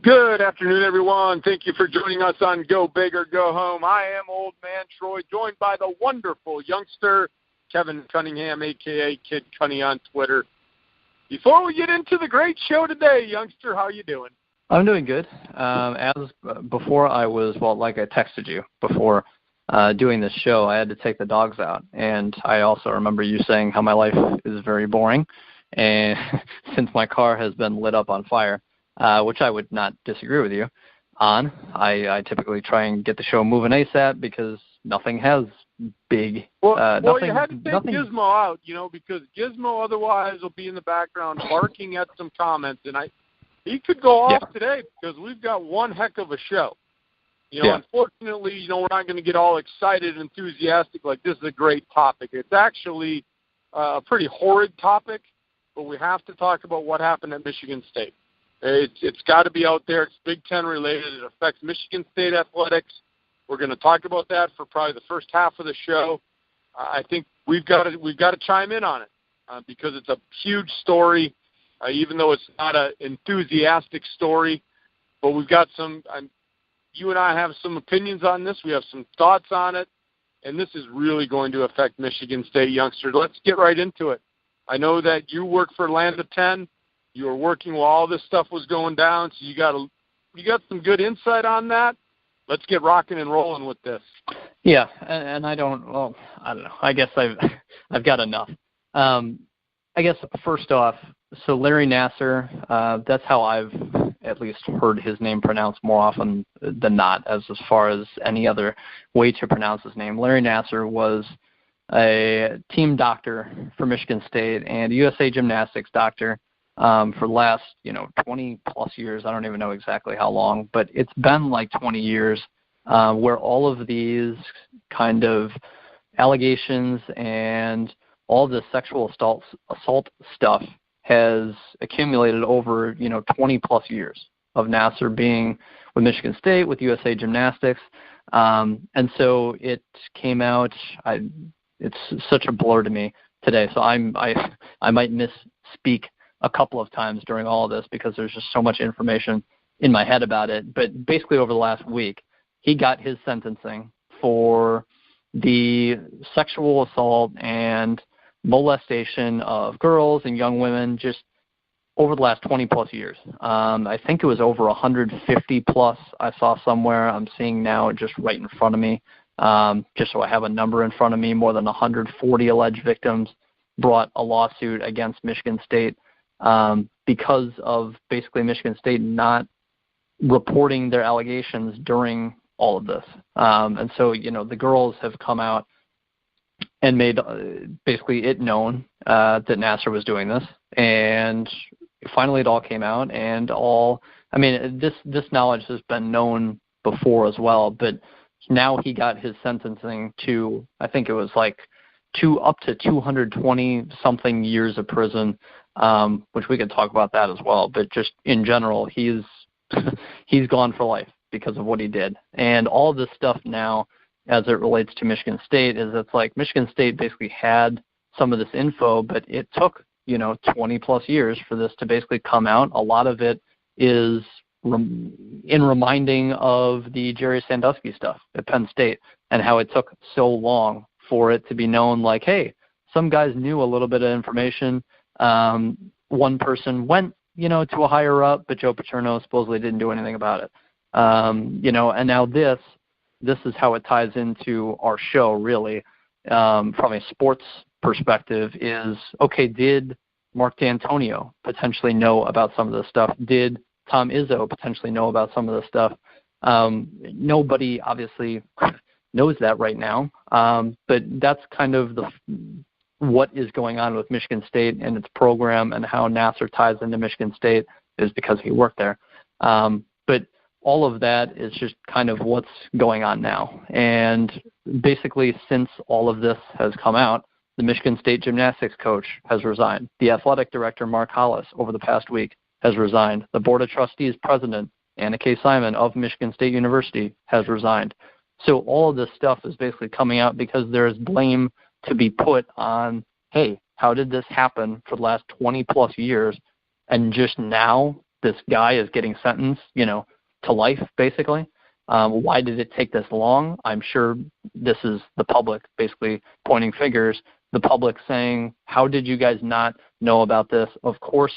Good afternoon, everyone. Thank you for joining us on Go Big or Go Home. I am Old Man Troy, joined by the wonderful youngster, Kevin Cunningham, a.k.a. Kid Cunny on Twitter. Before we get into the great show today, youngster, how you doing? I'm doing good. As before I was, like I texted you before doing this show, I had to take the dogs out. And I also remember you saying how my life is very boring. And since my car has been lit up on fire, which I would not disagree with you on, I typically try and get the show moving ASAP because nothing has big. You had to take Gizmo out, because Gizmo otherwise will be in the background barking at some comments, and he could go off today because we've got one heck of a show. Unfortunately, we're not going to get all excited and enthusiastic like this is a great topic. It's actually a pretty horrid topic, but we have to talk about what happened at Michigan State. It's got to be out there. It's Big Ten related. It affects Michigan State athletics. We're going to talk about that for probably the first half of the show. I think we've got to chime in on it because it's a huge story, even though it's not an enthusiastic story. But we've got some. You and I have some opinions on this. We have some thoughts on it, and this is really going to affect Michigan State youngsters. Let's get right into it. I know that you work for Land of 10. You were working while all this stuff was going down, so you got some good insight on that. Let's get rocking and rolling with this. Yeah, and I don't know. I guess I've got enough. I guess first off, so Larry Nassar, that's how I've at least heard his name pronounced more often than not, as far as any other way to pronounce his name. Larry Nassar was a team doctor for Michigan State and a USA Gymnastics doctor for the last, 20-plus years. I don't even know exactly how long, but it's been like 20 years where all of these kind of allegations and all the sexual assault stuff has accumulated over, 20-plus years of Nassar being with Michigan State, with USA Gymnastics. And so it came out, it's such a blur to me today, so I might misspeak a couple of times during all of this because there's just so much information in my head about it. But basically over the last week, he got his sentencing for the sexual assault and molestation of girls and young women just over the last 20-plus years. I think it was over 150-plus I saw somewhere. I'm seeing now just right in front of me, just so I have a number in front of me. More than 140 alleged victims brought a lawsuit against Michigan State because of basically Michigan State not reporting their allegations during all of this. And so, the girls have come out and made basically it known that Nassar was doing this. And finally it all came out and this knowledge has been known before as well, but now he got his sentencing to, I think it was like up to 220 something years of prison, which we could talk about that as well. But just in general, he's gone for life because of what he did. And all of this stuff now, as it relates to Michigan State, is it's like Michigan State basically had some of this info, but it took 20-plus years for this to basically come out. A lot of it is in reminding of the Jerry Sandusky stuff at Penn State and how it took so long for it to be known, like, hey, some guys knew a little bit of information. One person went, to a higher up, but Joe Paterno supposedly didn't do anything about it. And now this is how it ties into our show, really, from a sports perspective is, okay, did Mark D'Antonio potentially know about some of this stuff? Did Tom Izzo potentially know about some of this stuff? Nobody obviously knows that right now, but that's kind of what is going on with Michigan State and its program, and how Nassar ties into Michigan State is because he worked there. But all of that is just kind of what's going on now. And basically, since all of this has come out, the Michigan State gymnastics coach has resigned. The athletic director, Mark Hollis, over the past week has resigned. The Board of Trustees president, Anna K. Simon of Michigan State University, has resigned. So all of this stuff is basically coming out because there is blame to be put on, hey, how did this happen for the last 20-plus years, and just now this guy is getting sentenced, to life, basically. Why did it take this long? I'm sure this is the public basically pointing fingers, the public saying, how did you guys not know about this? Of course,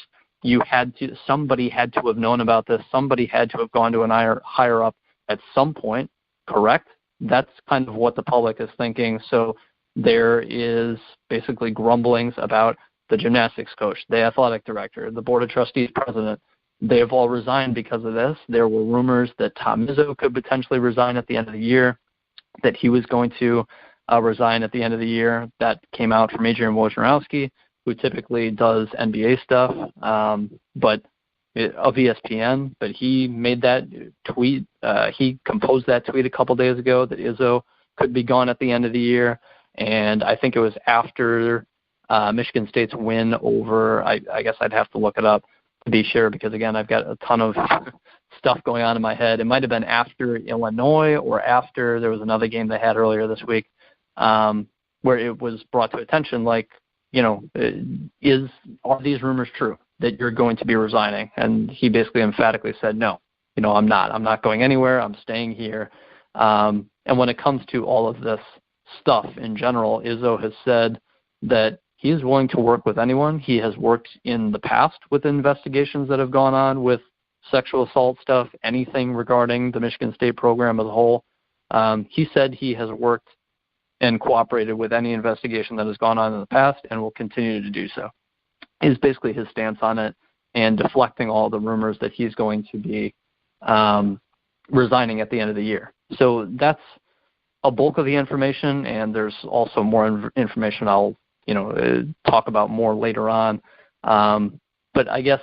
somebody had to have known about this. Somebody had to have gone to an higher up at some point, correct? That's kind of what the public is thinking. So there is basically grumblings about the gymnastics coach, the athletic director, the board of trustees president. They have all resigned because of this. There were rumors that Tom Izzo could potentially resign at the end of the year, that he was going to resign at the end of the year. That came out from Adrian Wojnarowski, who typically does NBA stuff, but of ESPN. But he made that tweet. He composed that tweet a couple days ago that Izzo could be gone at the end of the year. And I think it was after Michigan State's win over, I guess I'd have to look it up to be sure, because, again, I've got a ton of stuff going on in my head. It might have been after Illinois or after there was another game they had earlier this week where it was brought to attention, like, are these rumors true that you're going to be resigning? And he basically emphatically said, no, I'm not. I'm not going anywhere. I'm staying here. And when it comes to all of this stuff in general, Izzo has said that he is willing to work with anyone. He has worked in the past with investigations that have gone on with sexual assault stuff, anything regarding the Michigan State program as a whole. He said he has worked and cooperated with any investigation that has gone on in the past and will continue to do so. Is basically his stance on it, and deflecting all the rumors that he's going to be resigning at the end of the year. So that's a bulk of the information, and there's also more information I'll talk about more later on. But I guess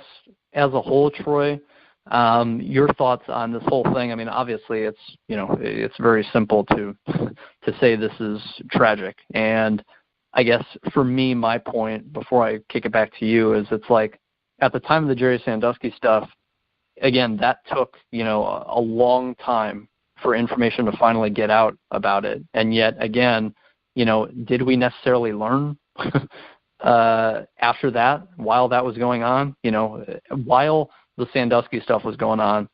as a whole, Troy, your thoughts on this whole thing? I mean, obviously it's very simple to say this is tragic. And I guess for me, my point before I kick it back to you is it's like at the time of the Jerry Sandusky stuff, again, that took, a long time for information to finally get out about it. And yet again, did we necessarily learn after that, while that was going on, while the Sandusky stuff was going on,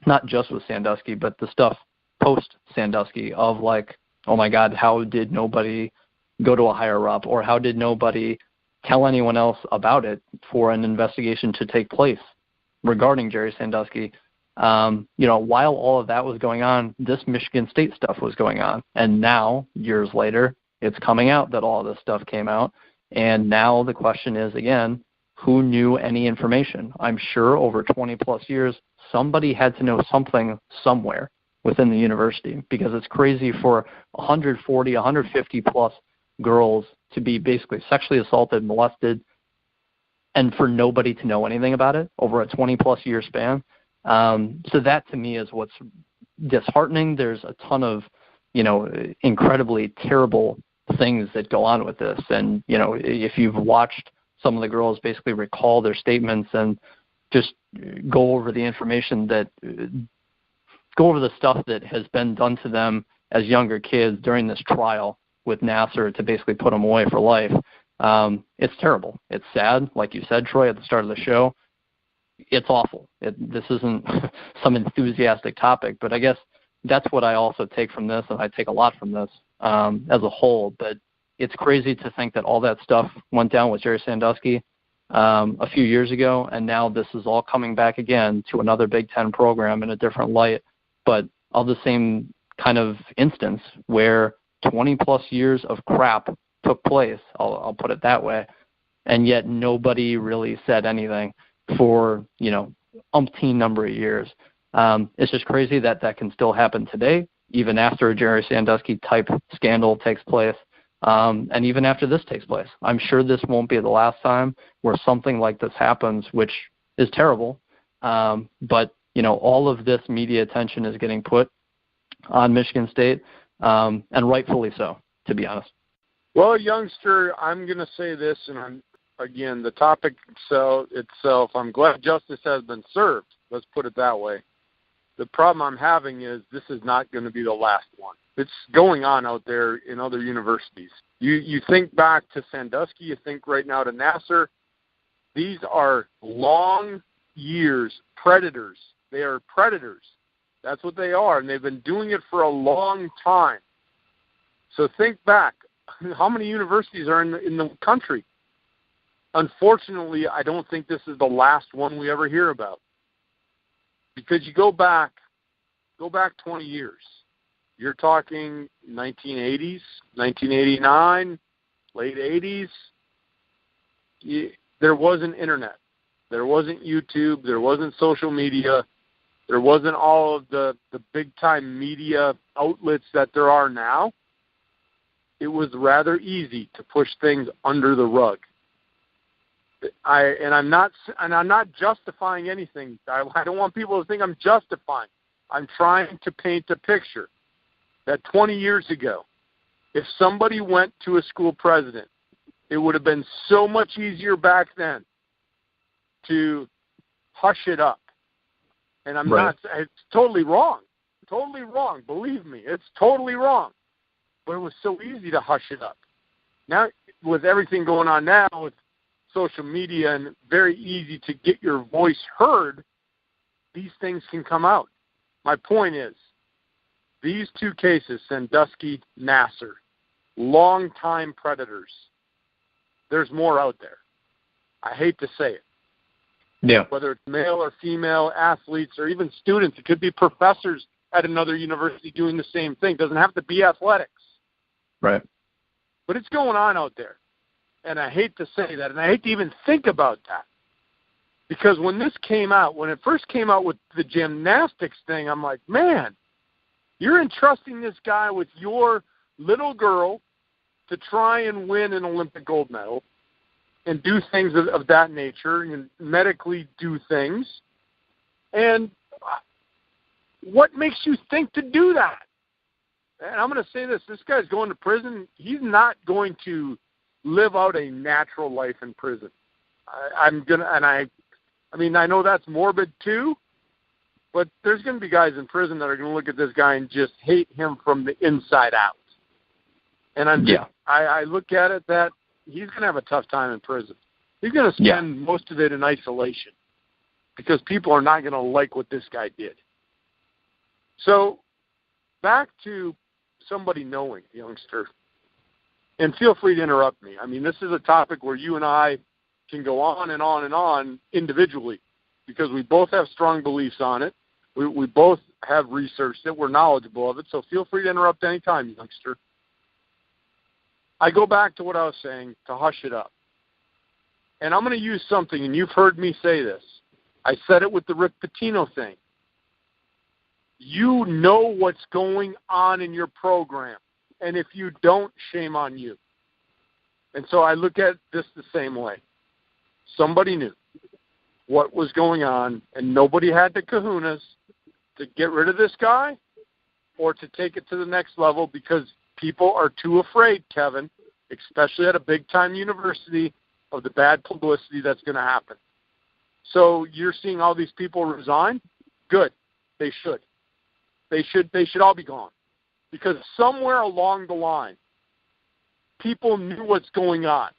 not just with Sandusky, but the stuff post-Sandusky of like, oh my God, how did nobody go to a higher up, or how did nobody tell anyone else about it for an investigation to take place regarding Jerry Sandusky? While all of that was going on, this Michigan State stuff was going on. And now, years later, it's coming out that all of this stuff came out. And now the question is, again, who knew any information? I'm sure over 20-plus years, somebody had to know something somewhere within the university, because it's crazy for 140, 150-plus girls to be basically sexually assaulted, molested, and for nobody to know anything about it over a 20-plus year span. So that, to me, is what's disheartening. There's a ton of, incredibly terrible things that go on with this. And, if you've watched some of the girls basically recall their statements and just go over the information go over the stuff that has been done to them as younger kids during this trial with Nassar to basically put them away for life. It's terrible. It's sad. Like you said, Troy, at the start of the show, it's awful. This isn't some enthusiastic topic, but I guess that's what I also take from this, and I take a lot from this as a whole. But it's crazy to think that all that stuff went down with Jerry Sandusky a few years ago, and now this is all coming back again to another Big Ten program in a different light, but of the same kind of instance where 20-plus years of crap took place, I'll put it that way, and yet nobody really said anything for, umpteen number of years. It's just crazy that that can still happen today, even after a Jerry Sandusky-type scandal takes place, and even after this takes place. I'm sure this won't be the last time where something like this happens, which is terrible, but, all of this media attention is getting put on Michigan State, and rightfully so, to be honest. Well, youngster, I'm going to say this, and again, the topic itself, I'm glad justice has been served. Let's put it that way. The problem I'm having is this is not going to be the last one. It's going on out there in other universities. You think back to Sandusky, you think right now to Nassar. These are long years predators. They are predators. That's what they are, and they've been doing it for a long time. So think back. How many universities are in the country? Unfortunately, I don't think this is the last one we ever hear about. Because you go back 20 years. You're talking 1980s, 1989, late 80s. There wasn't internet. There wasn't YouTube. There wasn't social media. There wasn't all of the big-time media outlets that there are now. It was rather easy to push things under the rug. I'm not justifying anything. I don't want people to think I'm justifying. I'm trying to paint a picture that 20 years ago, if somebody went to a school president, it would have been so much easier back then to hush it up. And I'm not, it's totally wrong. Totally wrong. Believe me, it's totally wrong. But it was so easy to hush it up. Now, with everything going on now with social media and very easy to get your voice heard, these things can come out. My point is, these two cases, Sandusky, Nassar, long-time predators, there's more out there. I hate to say it. Yeah. Whether it's male or female athletes or even students, it could be professors at another university doing the same thing. It doesn't have to be athletics. Right. But it's going on out there. And I hate to say that, and I hate to even think about that. Because when this came out, when it first came out with the gymnastics thing, I'm like, man, you're entrusting this guy with your little girl to try and win an Olympic gold medal and do things of that nature and medically do things. And what makes you think to do that? And I'm going to say this guy's going to prison. He's not going to live out a natural life in prison. I know that's morbid too, but there's going to be guys in prison that are going to look at this guy and just hate him from the inside out. And I look at it that he's going to have a tough time in prison. He's going to spend most of it in isolation because people are not going to like what this guy did. So back to somebody knowing, youngster, and feel free to interrupt me. I mean, this is a topic where you and I can go on and on and on individually because we both have strong beliefs on it. We both have researched it. We're knowledgeable of it. So feel free to interrupt anytime, youngster. I go back to what I was saying, to hush it up. And I'm going to use something, and you've heard me say this. I said it with the Rick Pitino thing. You know what's going on in your program. And if you don't, shame on you. And so I look at this the same way. Somebody knew what was going on, and nobody had the kahunas to get rid of this guy or to take it to the next level because people are too afraid, Kevin, especially at a big-time university, of the bad publicity that's going to happen. So you're seeing all these people resign? Good. They should. They should all be gone. Because somewhere along the line, people knew what's going on.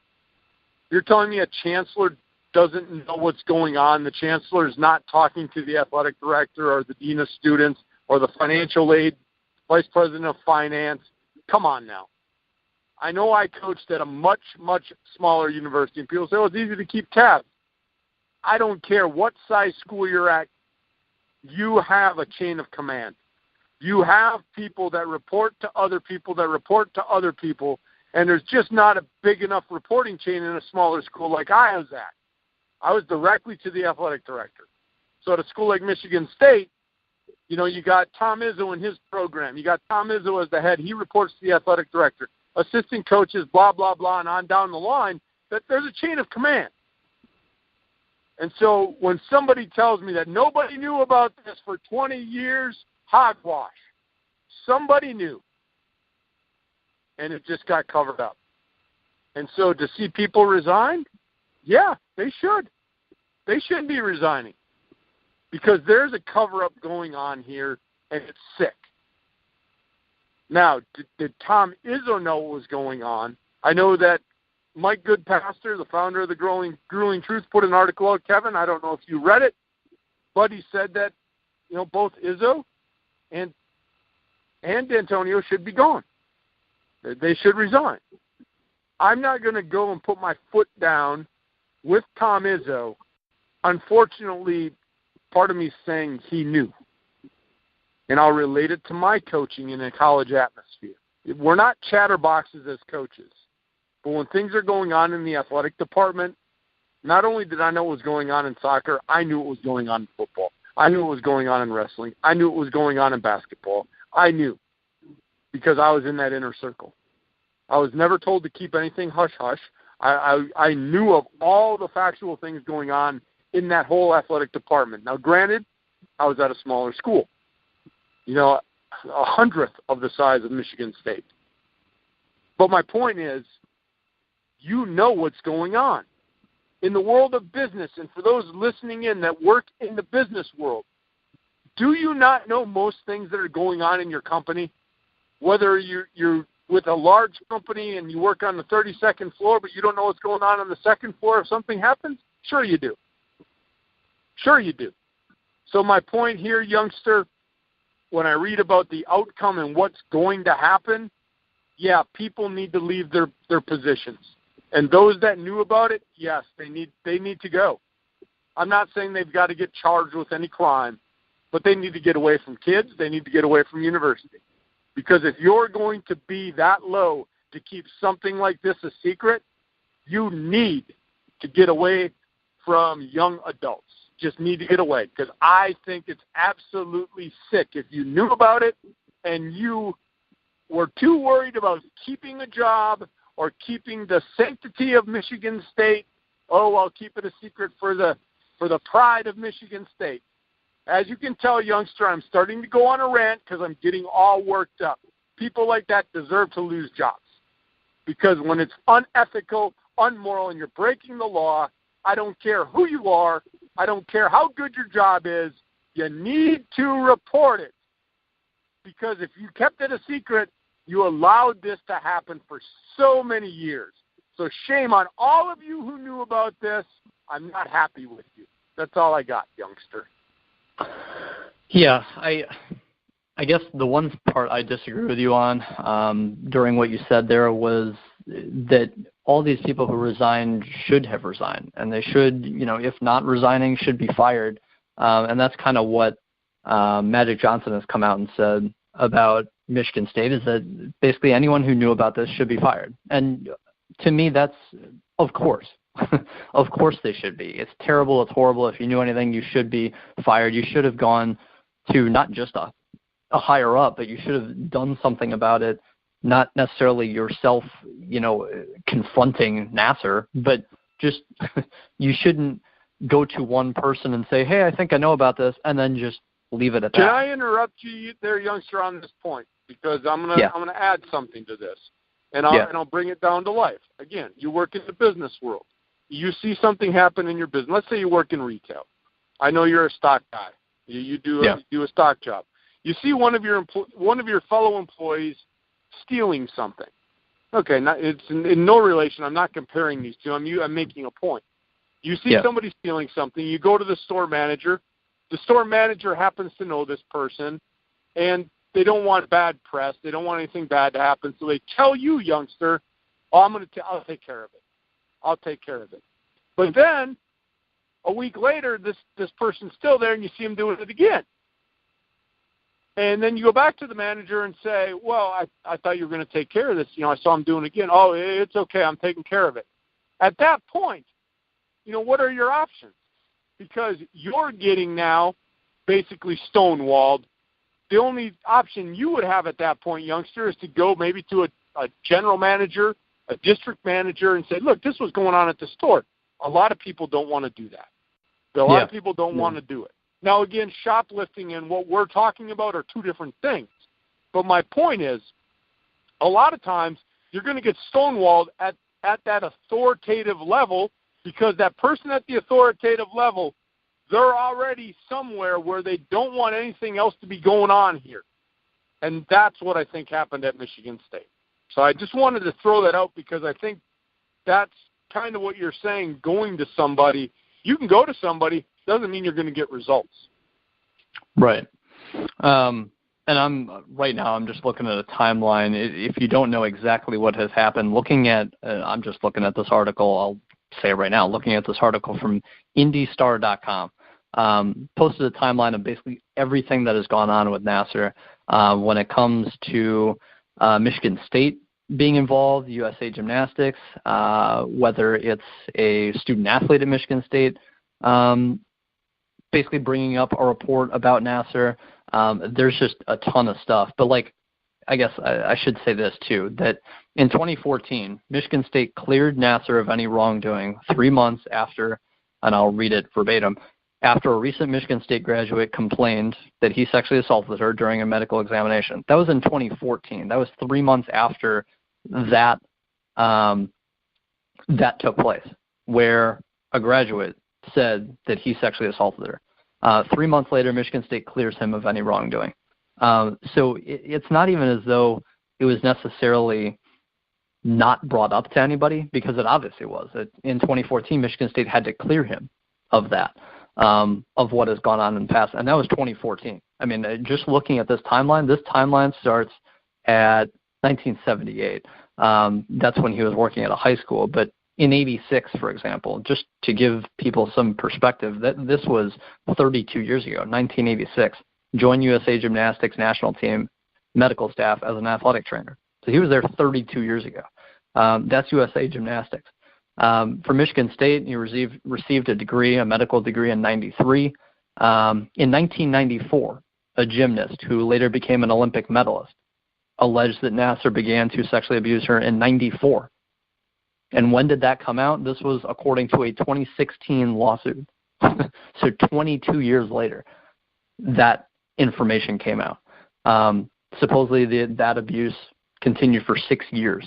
You're telling me a chancellor doesn't know what's going on? The chancellor is not talking to the athletic director or the dean of students or the financial aid vice president of finance? Come on now. I know I coached at a much, much smaller university, and people say, it's easy to keep tabs. I don't care what size school you're at. You have a chain of command. You have people that report to other people that report to other people, and there's just not a big enough reporting chain in a smaller school like I was at. I was directly to the athletic director. So at a school like Michigan State, you got Tom Izzo in his program. You got Tom Izzo as the head. He reports to the athletic director. Assistant coaches, blah, blah, blah, and on down the line, that there's a chain of command. And so when somebody tells me that nobody knew about this for 20 years, hogwash. Somebody knew. And it just got covered up. And so to see people resign, yeah, they should. They shouldn't be resigning. Because there's a cover-up going on here, and it's sick. Now, did Tom Izzo know what was going on? I know that Mike Goodpastor, the founder of the Grueling Truth, put an article out, Kevin. I don't know if you read it. but he said that, both Izzo and D'Antonio should be gone. They should resign. I'm not going to go and put my foot down with Tom Izzo. Unfortunately, part of me is saying he knew. And I'll relate it to my coaching in a college atmosphere. We're not chatterboxes as coaches. But when things are going on in the athletic department, not only did I know what was going on in soccer, I knew what was going on in football. I knew what was going on in wrestling. I knew what was going on in basketball. I knew because I was in that inner circle. I was never told to keep anything hush-hush. I knew of all the factual things going on in that whole athletic department. Now, granted, I was at a smaller school, 100th of the size of Michigan State. But my point is, you know what's going on. In the world of business, and for those listening in that work in the business world, do you not know most things that are going on in your company? Whether you're with a large company and you work on the 32nd floor, but you don't know what's going on the second floor if something happens? Sure you do. Sure you do. So my point here, youngster, when I read about the outcome and what's going to happen, yeah, people need to leave their positions. And those that knew about it, yes, they need to go. I'm not saying they've got to get charged with any crime, but they need to get away from kids. They need to get away from university. Because if you're going to be that low to keep something like this a secret, you need to get away from young adults. Just need to get away. Because I think it's absolutely sick if you knew about it and you were too worried about keeping a job or keeping the sanctity of Michigan State. Oh, I'll keep it a secret for the pride of Michigan State. As you can tell, youngster, I'm starting to go on a rant because I'm getting all worked up. People like that deserve to lose jobs because when it's unethical, unmoral, and you're breaking the law, I don't care who you are. I don't care how good your job is. You need to report it because if you kept it a secret, you allowed this to happen for so many years. So shame on all of you who knew about this. I'm not happy with you. That's all I got, youngster. Yeah, I guess the one part I disagree with you on during what you said there was that all these people who resigned should have resigned, and they should, if not resigning, should be fired. And that's kind of what Magic Johnson has come out and said about Michigan State, is that basically anyone who knew about this should be fired. And to me, that's, of course. Of course they should be. It's terrible. It's horrible. If you knew anything, you should be fired. You should have gone to not just a higher up, but you should have done something about it, not necessarily yourself, confronting Nassar, but just you shouldn't go to one person and say, hey, I think I know about this, and then just leave it at that. Can I interrupt you there, youngster, on this point? Because I'm gonna add something to this, and I'll bring it down to life. Again, you work in the business world. You see something happen in your business. Let's say you work in retail. I know you're a stock guy. You do a stock job. You see one of your fellow employees stealing something. Okay, it's in no relation. I'm not comparing these two. I'm making a point. You see somebody stealing something. You go to the store manager. The store manager happens to know this person, and they don't want bad press. They don't want anything bad to happen, so they tell you, youngster, I'll take care of it. I'll take care of it. But then, a week later, this person's still there, and you see him doing it again. And then you go back to the manager and say, well, I thought you were going to take care of this. I saw him doing it again. Oh, it's okay. I'm taking care of it. At that point, what are your options? Because you're getting now basically stonewalled. The only option you would have at that point, youngster, is to go maybe to a general manager, a district manager, and say, look, this was going on at the store. A lot of people don't want to do that. A lot of people don't want to do it. Now, again, shoplifting and what we're talking about are two different things. But my point is, a lot of times you're going to get stonewalled at that authoritative level because that person at the authoritative level, they're already somewhere where they don't want anything else to be going on here. And that's what I think happened at Michigan State. So I just wanted to throw that out because I think that's kind of what you're saying, going to somebody. You can go to somebody, doesn't mean you're going to get results. Right. And I'm just looking at a timeline. If you don't know exactly what has happened, I'm just looking at this article. I'll say it right now. Looking at this article from IndyStar.com, posted a timeline of basically everything that has gone on with Nassar when it comes to Michigan State being involved, USA Gymnastics, whether it's a student athlete at Michigan State, basically bringing up a report about Nassar. There's just a ton of stuff. But, I guess I should say this, too, that in 2014, Michigan State cleared Nassar of any wrongdoing 3 months after, and I'll read it verbatim, after a recent Michigan State graduate complained that he sexually assaulted her during a medical examination. That was in 2014. That was 3 months after that took place, where a graduate said that he sexually assaulted her. 3 months later, Michigan State clears him of any wrongdoing. So it's not even as though it was necessarily not brought up to anybody, because it obviously was. In 2014, Michigan State had to clear him of that, of what has gone on in the past, and that was 2014. I mean, just looking at this timeline starts at 1978. That's when he was working at a high school, but in 86, for example, just to give people some perspective, that this was 32 years ago, 1986. Joined USA Gymnastics national team medical staff as an athletic trainer. So he was there 32 years ago. That's USA Gymnastics. For Michigan State, he received a medical degree in 93. In 1994, a gymnast who later became an Olympic medalist alleged that Nassar began to sexually abuse her in 94. And when did that come out? This was according to a 2016 lawsuit. So 22 years later, that information came out. Supposedly that abuse continued for 6 years.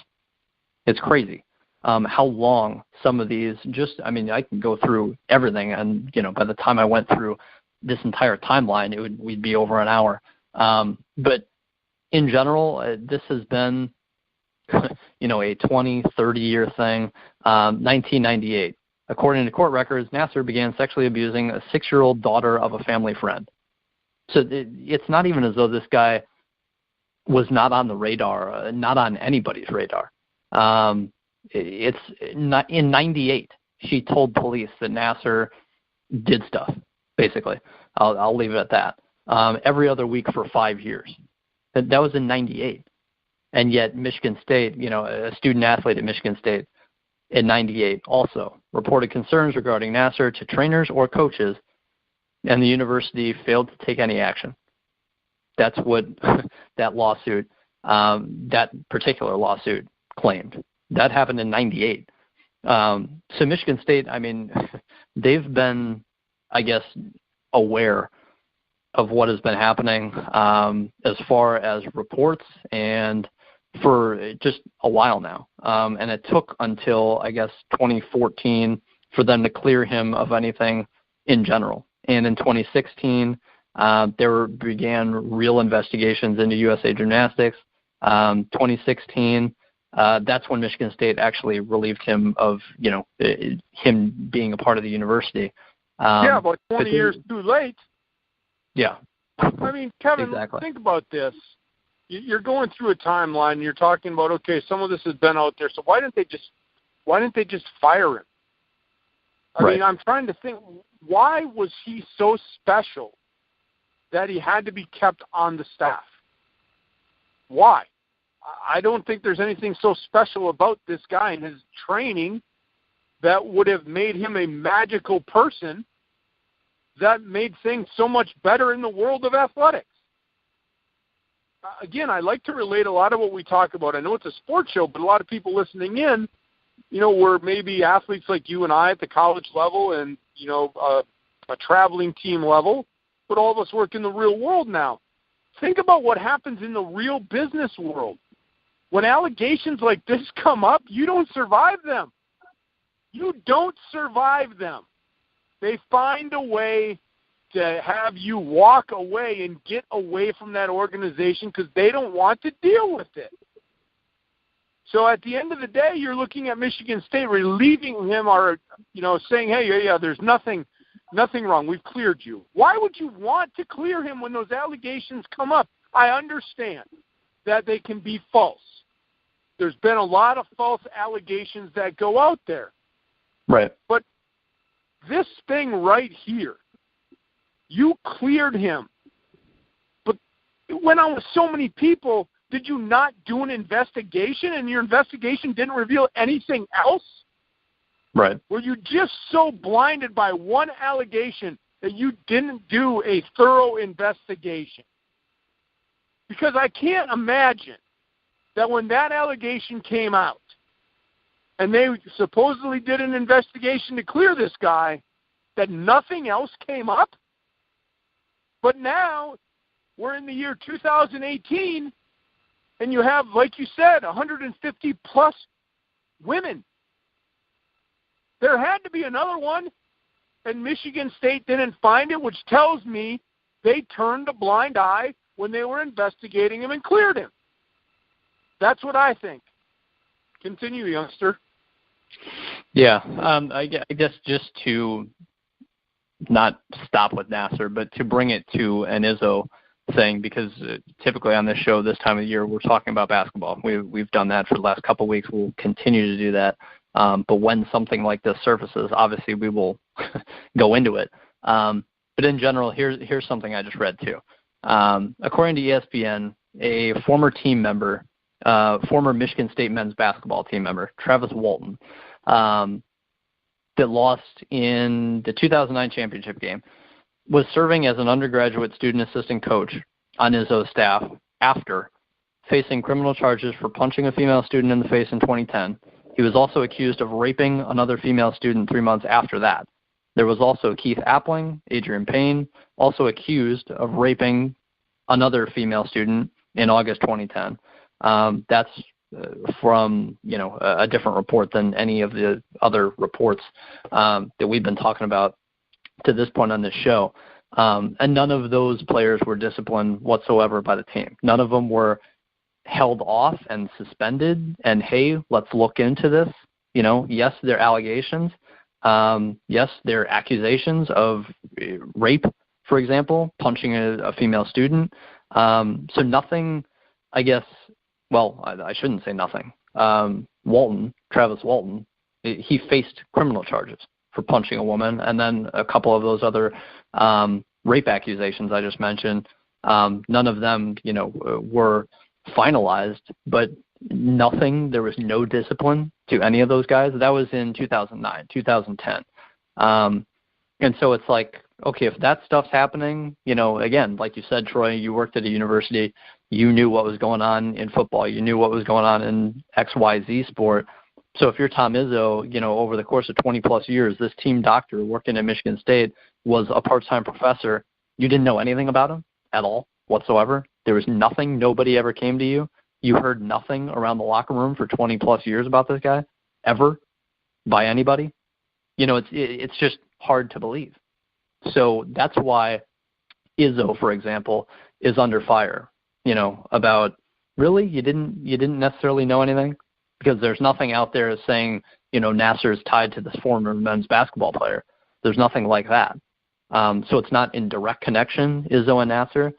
It's crazy how long some of these I can go through everything, and by the time I went through this entire timeline, we'd be over an hour. But in general, this has been a 20, 30-year thing. 1998. According to court records, Nassar began sexually abusing a 6-year-old daughter of a family friend. So it's not even as though this guy was not on the radar, not on anybody's radar. It's not, in 98, she told police that Nassar did stuff, basically. I'll leave it at that. Every other week for 5 years. That was in 98. And yet Michigan State, a student athlete at Michigan State in 98 also reported concerns regarding Nassar to trainers or coaches, and the university failed to take any action. That's what that particular lawsuit claimed. That happened in 98. So Michigan State, they've been, I guess, aware of what has been happening as far as reports, and for just a while now. And it took until, I guess, 2014 for them to clear him of anything in general. And in 2016, there began real investigations into USA Gymnastics. 2016, that's when Michigan State actually relieved him of, him being a part of the university. About 20 years too late. Yeah. Kevin, exactly. Think about this. You're going through a timeline, and you're talking about, okay, some of this has been out there, so why didn't they just fire him? Right. I'm trying to think, why was he so special that he had to be kept on the staff? Why? I don't think there's anything so special about this guy and his training that would have made him a magical person that made things so much better in the world of athletics. Again, I like to relate a lot of what we talk about. I know it's a sports show, but a lot of people listening in, we're maybe athletes like you and I at the college level and, a traveling team level, but all of us work in the real world now. Think about what happens in the real business world. When allegations like this come up, you don't survive them. You don't survive them. They find a way to have you walk away and get away from that organization because they don't want to deal with it. So at the end of the day, you're looking at Michigan State relieving him or, saying, hey, yeah, there's nothing nothing wrong. We've cleared you. Why would you want to clear him when those allegations come up? I understand that they can be false. There's been a lot of false allegations that go out there. Right. But this thing right here, you cleared him. But it went on with so many people. Did you not do an investigation, and your investigation didn't reveal anything else? Right. Were you just so blinded by one allegation that you didn't do a thorough investigation? Because I can't imagine that when that allegation came out and they supposedly did an investigation to clear this guy, that nothing else came up. But now we're in the year 2018, and you have, like you said, 150-plus women. There had to be another one, and Michigan State didn't find it, which tells me they turned a blind eye when they were investigating him and cleared him. That's what I think. Continue, youngster. Yeah, I guess just to not stop with Nassar, but to bring it to an Izzo thing, because typically on this show this time of year we're talking about basketball. We've done that for the last couple of weeks. We'll continue to do that. But when something like this surfaces, obviously we will go into it. But in general, here's something I just read too. According to ESPN, a former team member, former Michigan State men's basketball team member, Travis Walton, that lost in the 2009 championship game, was serving as an undergraduate student assistant coach on Izzo's staff after facing criminal charges for punching a female student in the face in 2010. He was also accused of raping another female student 3 months after that. There was also Keith Appling, Adrian Payne, also accused of raping another female student in August 2010. That's from a different report than any of the other reports that we've been talking about to this point on this show. And none of those players were disciplined whatsoever by the team. None of them were held off and suspended and, hey, let's look into this. Yes, they're allegations. Yes, they're accusations of rape, for example, punching a female student. So nothing, I guess, well, I shouldn't say nothing. Travis Walton, he faced criminal charges for punching a woman, and then a couple of those other rape accusations I just mentioned. None of them, were finalized, but nothing. There was no discipline to any of those guys. That was in 2009, 2010. And so it's like, okay, if that stuff's happening, again, like you said, Troy, you worked at a university, you knew what was going on in football, you knew what was going on in XYZ sport. So if you're Tom Izzo, over the course of 20-plus years, this team doctor working at Michigan State was a part-time professor, you didn't know anything about him at all whatsoever. There was nothing. Nobody ever came to you. You heard nothing around the locker room for 20-plus years about this guy, ever, by anybody. It's just hard to believe. So that's why Izzo, for example, is under fire, about, really? You didn't necessarily know anything? Because there's nothing out there saying, Nassar is tied to this former men's basketball player. There's nothing like that. So it's not in direct connection, Izzo and Nassar.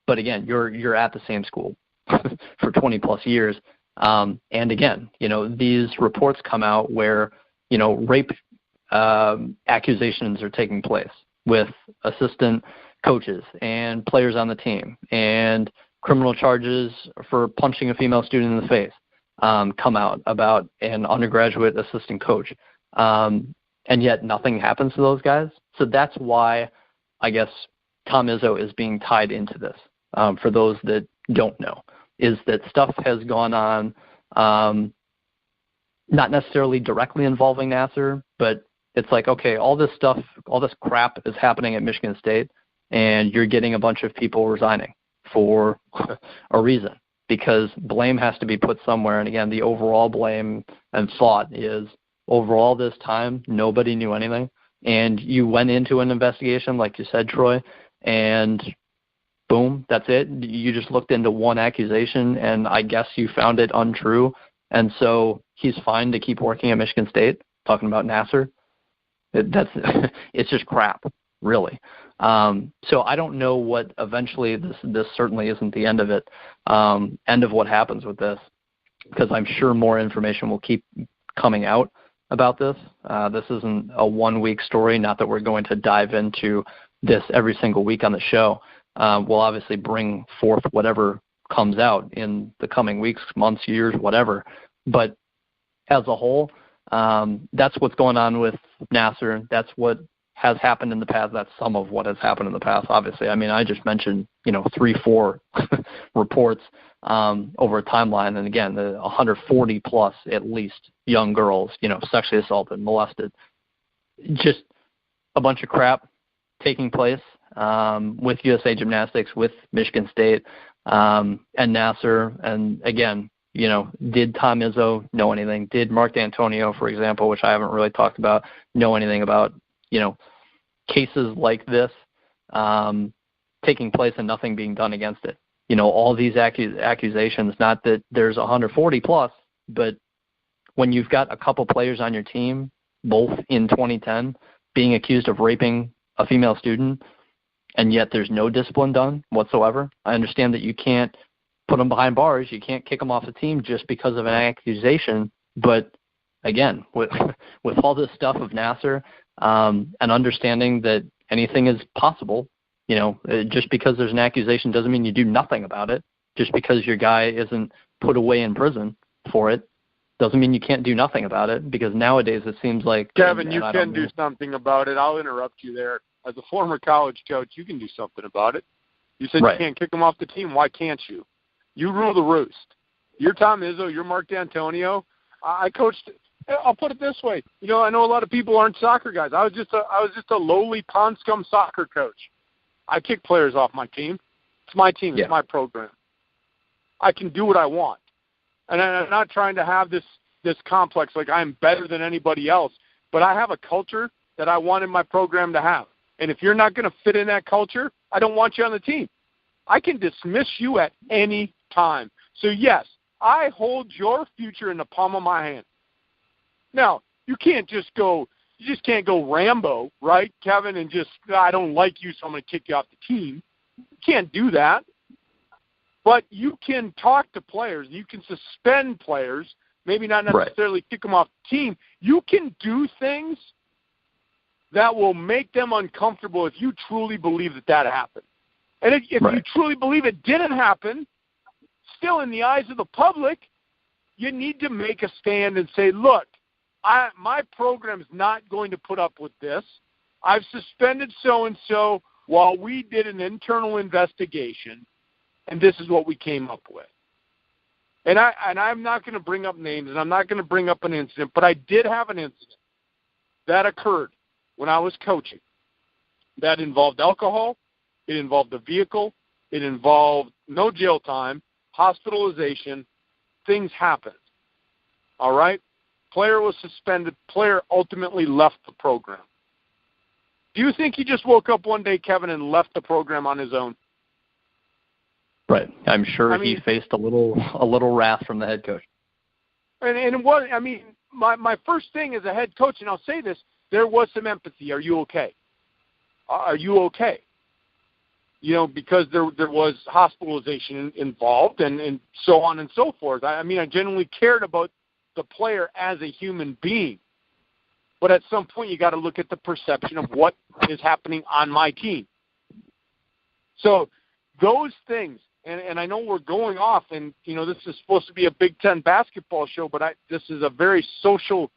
But again, you're at the same school for 20-plus years. And again, these reports come out where, rape accusations are taking place with assistant coaches and players on the team, and criminal charges for punching a female student in the face come out about an undergraduate assistant coach. And yet nothing happens to those guys. So that's why I guess Tom Izzo is being tied into this. For those that don't know, is that stuff has gone on, not necessarily directly involving Nassar, but it's like, okay, all this stuff, all this crap is happening at Michigan State, and you're getting a bunch of people resigning for a reason, because blame has to be put somewhere. And again, the overall blame and thought is, overall this time, nobody knew anything. And you went into an investigation, like you said, Troy, and boom, that's it. You just looked into one accusation, and I guess you found it untrue. And so he's fine to keep working at Michigan State, talking about Nassar. It's just crap, really. So I don't know what eventually this certainly isn't the end of it, end of what happens with this, because I'm sure more information will keep coming out about this. This isn't a 1-week story, not that we're going to dive into this every single week on the show. We'll obviously bring forth whatever comes out in the coming weeks, months, years, whatever. But as a whole, that's what's going on with Nassar. That's what has happened in the past. That's some of what has happened in the past, obviously. I mean, I just mentioned, 3-4 reports over a timeline. And again, the 140 plus at least young girls, sexually assaulted, molested. Just a bunch of crap taking place with USA Gymnastics, with Michigan State, and Nassar. And again, did Tom Izzo know anything? Did Mark D'Antonio, for example, which I haven't really talked about, know anything about, cases like this taking place and nothing being done against it? All these accusations, not that there's 140 plus, but when you've got a couple players on your team, both in 2010, being accused of raping a female student, and yet there's no discipline done whatsoever. I understand that you can't put them behind bars. You can't kick them off the team just because of an accusation. But again, with all this stuff of Nassar, and understanding that anything is possible, just because there's an accusation doesn't mean you do nothing about it. Just because your guy isn't put away in prison for it doesn't mean you can't do nothing about it, because nowadays it seems like... Kevin, you can do something about it. I'll interrupt you there. As a former college coach, you can do something about it. You said You can't kick them off the team. Why can't you? You rule the roost. You're Tom Izzo. You're Mark D'Antonio. I coached... I'll put it this way. I know a lot of people aren't soccer guys. I was just a lowly pond scum soccer coach. I kick players off my team. It's my team. It's my program. I can do what I want. And I'm not trying to have this complex like I'm better than anybody else, but I have a culture that I want in my program to have. And if you're not going to fit in that culture, I don't want you on the team. I can dismiss you at any time. So, yes, I hold your future in the palm of my hand. Now, you can't just go Rambo, right, Kevin, and just, I don't like you, so I'm going to kick you off the team. You can't do that. But you can talk to players. You can suspend players, maybe not necessarily kick them off the team. You can do things that will make them uncomfortable if you truly believe that happened. And if you truly believe it didn't happen, still in the eyes of the public, you need to make a stand and say, look, my program's not going to put up with this. I've suspended so-and-so while we did an internal investigation, and this is what we came up with. And I'm not going to bring up names, and I'm not going to bring up an incident, but I did have an incident that occurred when I was coaching that involved alcohol, it involved a vehicle, it involved no jail time, hospitalization. Things happened. All right? Player was suspended. Player ultimately left the program. Do you think he just woke up one day, Kevin, and left the program on his own? Right. I'm sure he faced a little wrath from the head coach. And what my first thing as a head coach, and I'll say this, there was some empathy. Are you okay? Are you okay? Because there was hospitalization involved and so on and so forth. I genuinely cared about the player as a human being. But at some point, you got to look at the perception of what is happening on my team. So those things, and I know we're going off, and, this is supposed to be a Big Ten basketball show, but this is a very social,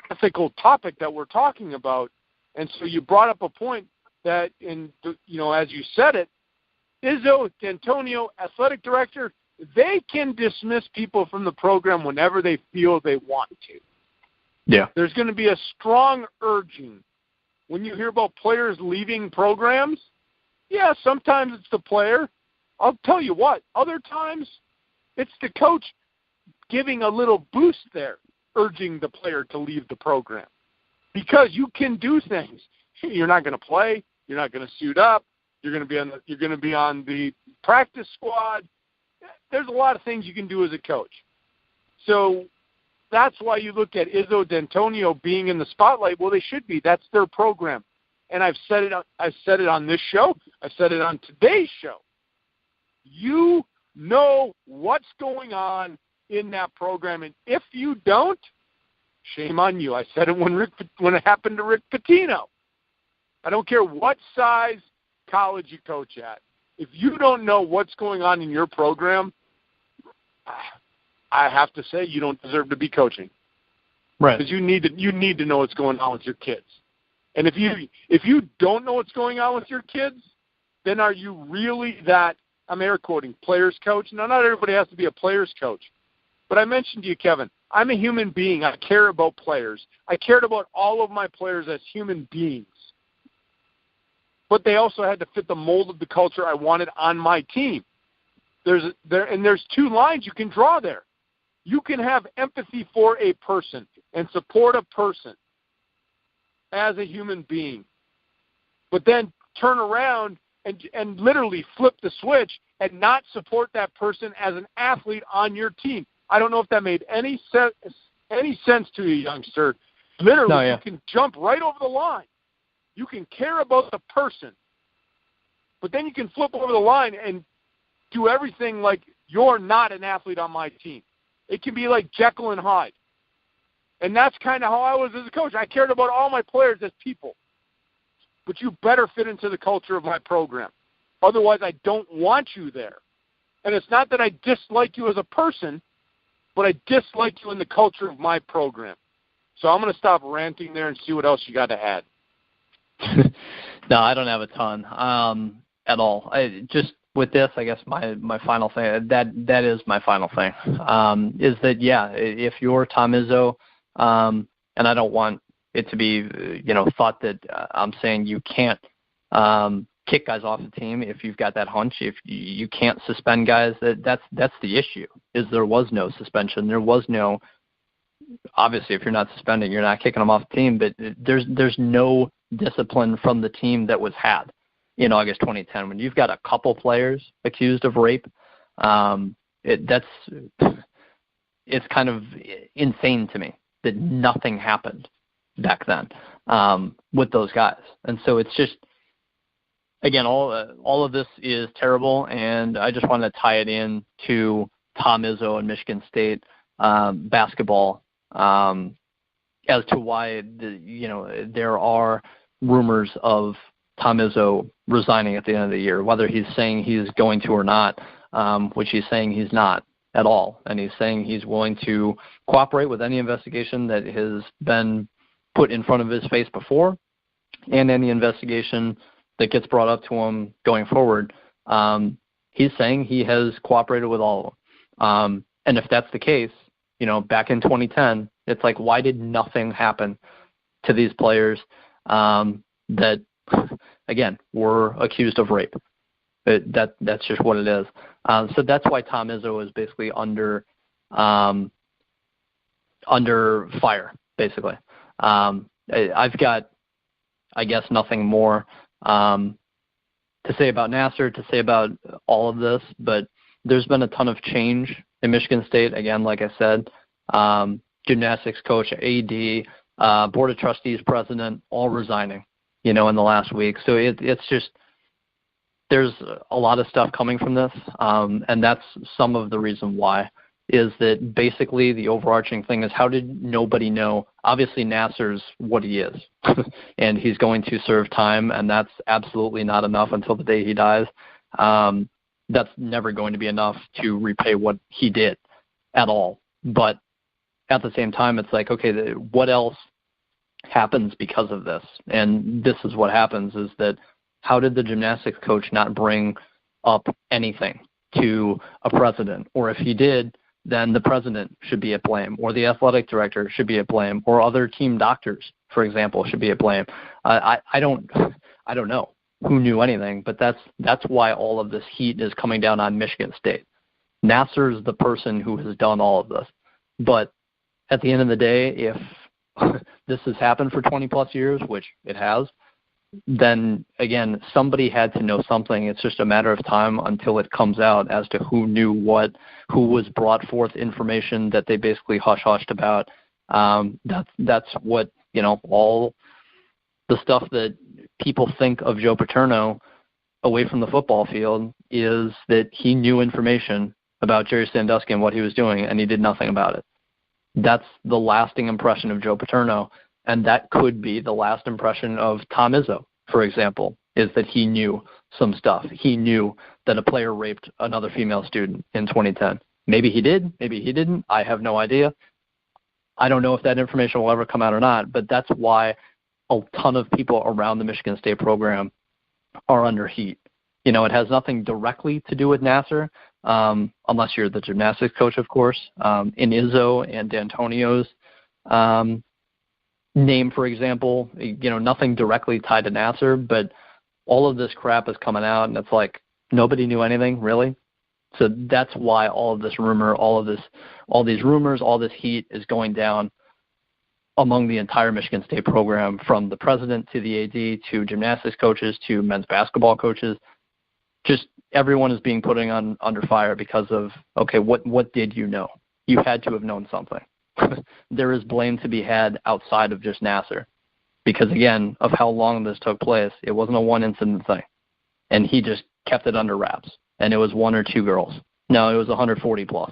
ethical topic that we're talking about. And so you brought up a point that, as you said it, Izzo, D'Antonio, athletic director, they can dismiss people from the program whenever they feel they want to. Yeah. There's going to be a strong urging. When you hear about players leaving programs, yeah, sometimes it's the player. I'll tell you what, other times it's the coach giving a little boost there, urging the player to leave the program. Because you can do things. You're not going to play. You're not going to suit up. You're going to be on the practice squad. There's a lot of things you can do as a coach. So that's why you look at Izzo D'Antonio being in the spotlight. Well, they should be. That's their program. And I've said it on this show. I've said it on today's show. You know what's going on in that program, and if you don't, shame on you. I said it when it happened to Rick Pitino. I don't care what size college you coach at. If you don't know what's going on in your program, I have to say you don't deserve to be coaching. Right. Because you need to know what's going on with your kids. And if you don't know what's going on with your kids, then are you really that, I'm air quoting, player's coach? Now, not everybody has to be a player's coach. But I mentioned to you, Kevin, I'm a human being. I care about players. I cared about all of my players as human beings. But they also had to fit the mold of the culture I wanted on my team. There's two lines you can draw there. You can have empathy for a person and support a person as a human being, but then turn around and literally flip the switch and not support that person as an athlete on your team. I don't know if that made any sense to you, youngster. Literally, no, yeah. You can jump right over the line. You can care about the person, but then you can flip over the line and do everything like you're not an athlete on my team. It can be like Jekyll and Hyde. And that's kind of how I was as a coach. I cared about all my players as people. But you better fit into the culture of my program. Otherwise, I don't want you there. And it's not that I dislike you as a person, but I dislike you in the culture of my program. So I'm going to stop ranting there and see what else you got to add. No, I don't have a ton at all. Just with this, I guess my final thing, that is my final thing, is that, yeah, if you're Tom Izzo, and I don't want it to be, thought that I'm saying you can't kick guys off the team if you've got that hunch. If you can't suspend guys, that's the issue, is there was no suspension. There was no, obviously, if you're not suspending, you're not kicking them off the team, but there's no discipline from the team that was had in August 2010. When you've got a couple players accused of rape, it's kind of insane to me that nothing happened back then with those guys. And so it's just, again, all of this is terrible, and I just want to tie it in to Tom Izzo and Michigan State basketball as to why there are rumors of Tom Izzo resigning at the end of the year, whether he's saying he's going to or not, which he's saying he's not at all. And he's saying he's willing to cooperate with any investigation that has been put in front of his face before and any investigation that gets brought up to him going forward. He's saying he has cooperated with all of them. And if that's the case, back in 2010, it's like, why did nothing happen to these players that, again, were accused of rape? That's just what it is. So that's why Tom Izzo is basically under fire, basically. I've got, I guess, nothing more to say about Nassar, to say about all of this, but there's been a ton of change in Michigan State. Again, like I said, gymnastics coach, AD, Board of Trustees president, all resigning, in the last week. So it's just, there's a lot of stuff coming from this, and that's some of the reason why, is that basically the overarching thing is, how did nobody know? Obviously, Nassar's what he is, and he's going to serve time, and that's absolutely not enough until the day he dies. That's never going to be enough to repay what he did at all. But at the same time, it's like, okay, what else happens because of this? And this is what happens, is that how did the gymnastics coach not bring up anything to a president? Or if he did, then the president should be at blame, or the athletic director should be at blame, or other team doctors, for example, should be at blame. I don't know who knew anything, but that's why all of this heat is coming down on Michigan State. Nassar is the person who has done all of this. But at the end of the day, if this has happened for 20 plus years, which it has, then again, somebody had to know something. It's just a matter of time until it comes out as to who knew what, who was brought forth information that they basically hush-hushed about. That's what, all the stuff that people think of Joe Paterno away from the football field is that he knew information about Jerry Sandusky and what he was doing, and he did nothing about it. That's the lasting impression of Joe Paterno, and that could be the last impression of Tom Izzo, for example, is that he knew some stuff. He knew that a player raped another female student in 2010. Maybe he did, maybe he didn't. I have no idea. I don't know if that information will ever come out or not, but that's why a ton of people around the Michigan State program are under heat. It has nothing directly to do with Nassar, unless you're the gymnastics coach, of course. In Izzo and D'Antonio's name, for example, nothing directly tied to Nassar, but all of this crap is coming out, and it's like nobody knew anything, really. So that's why all of this rumor, all these rumors, all this heat is going down among the entire Michigan State program, from the president to the AD to gymnastics coaches to men's basketball coaches. Just everyone is being put under fire because of, okay, what did you know? You had to have known something. There is blame to be had outside of just Nassar because, again, of how long this took place. It wasn't a one-incident thing, and he just kept it under wraps, and it was one or two girls. No, it was 140-plus.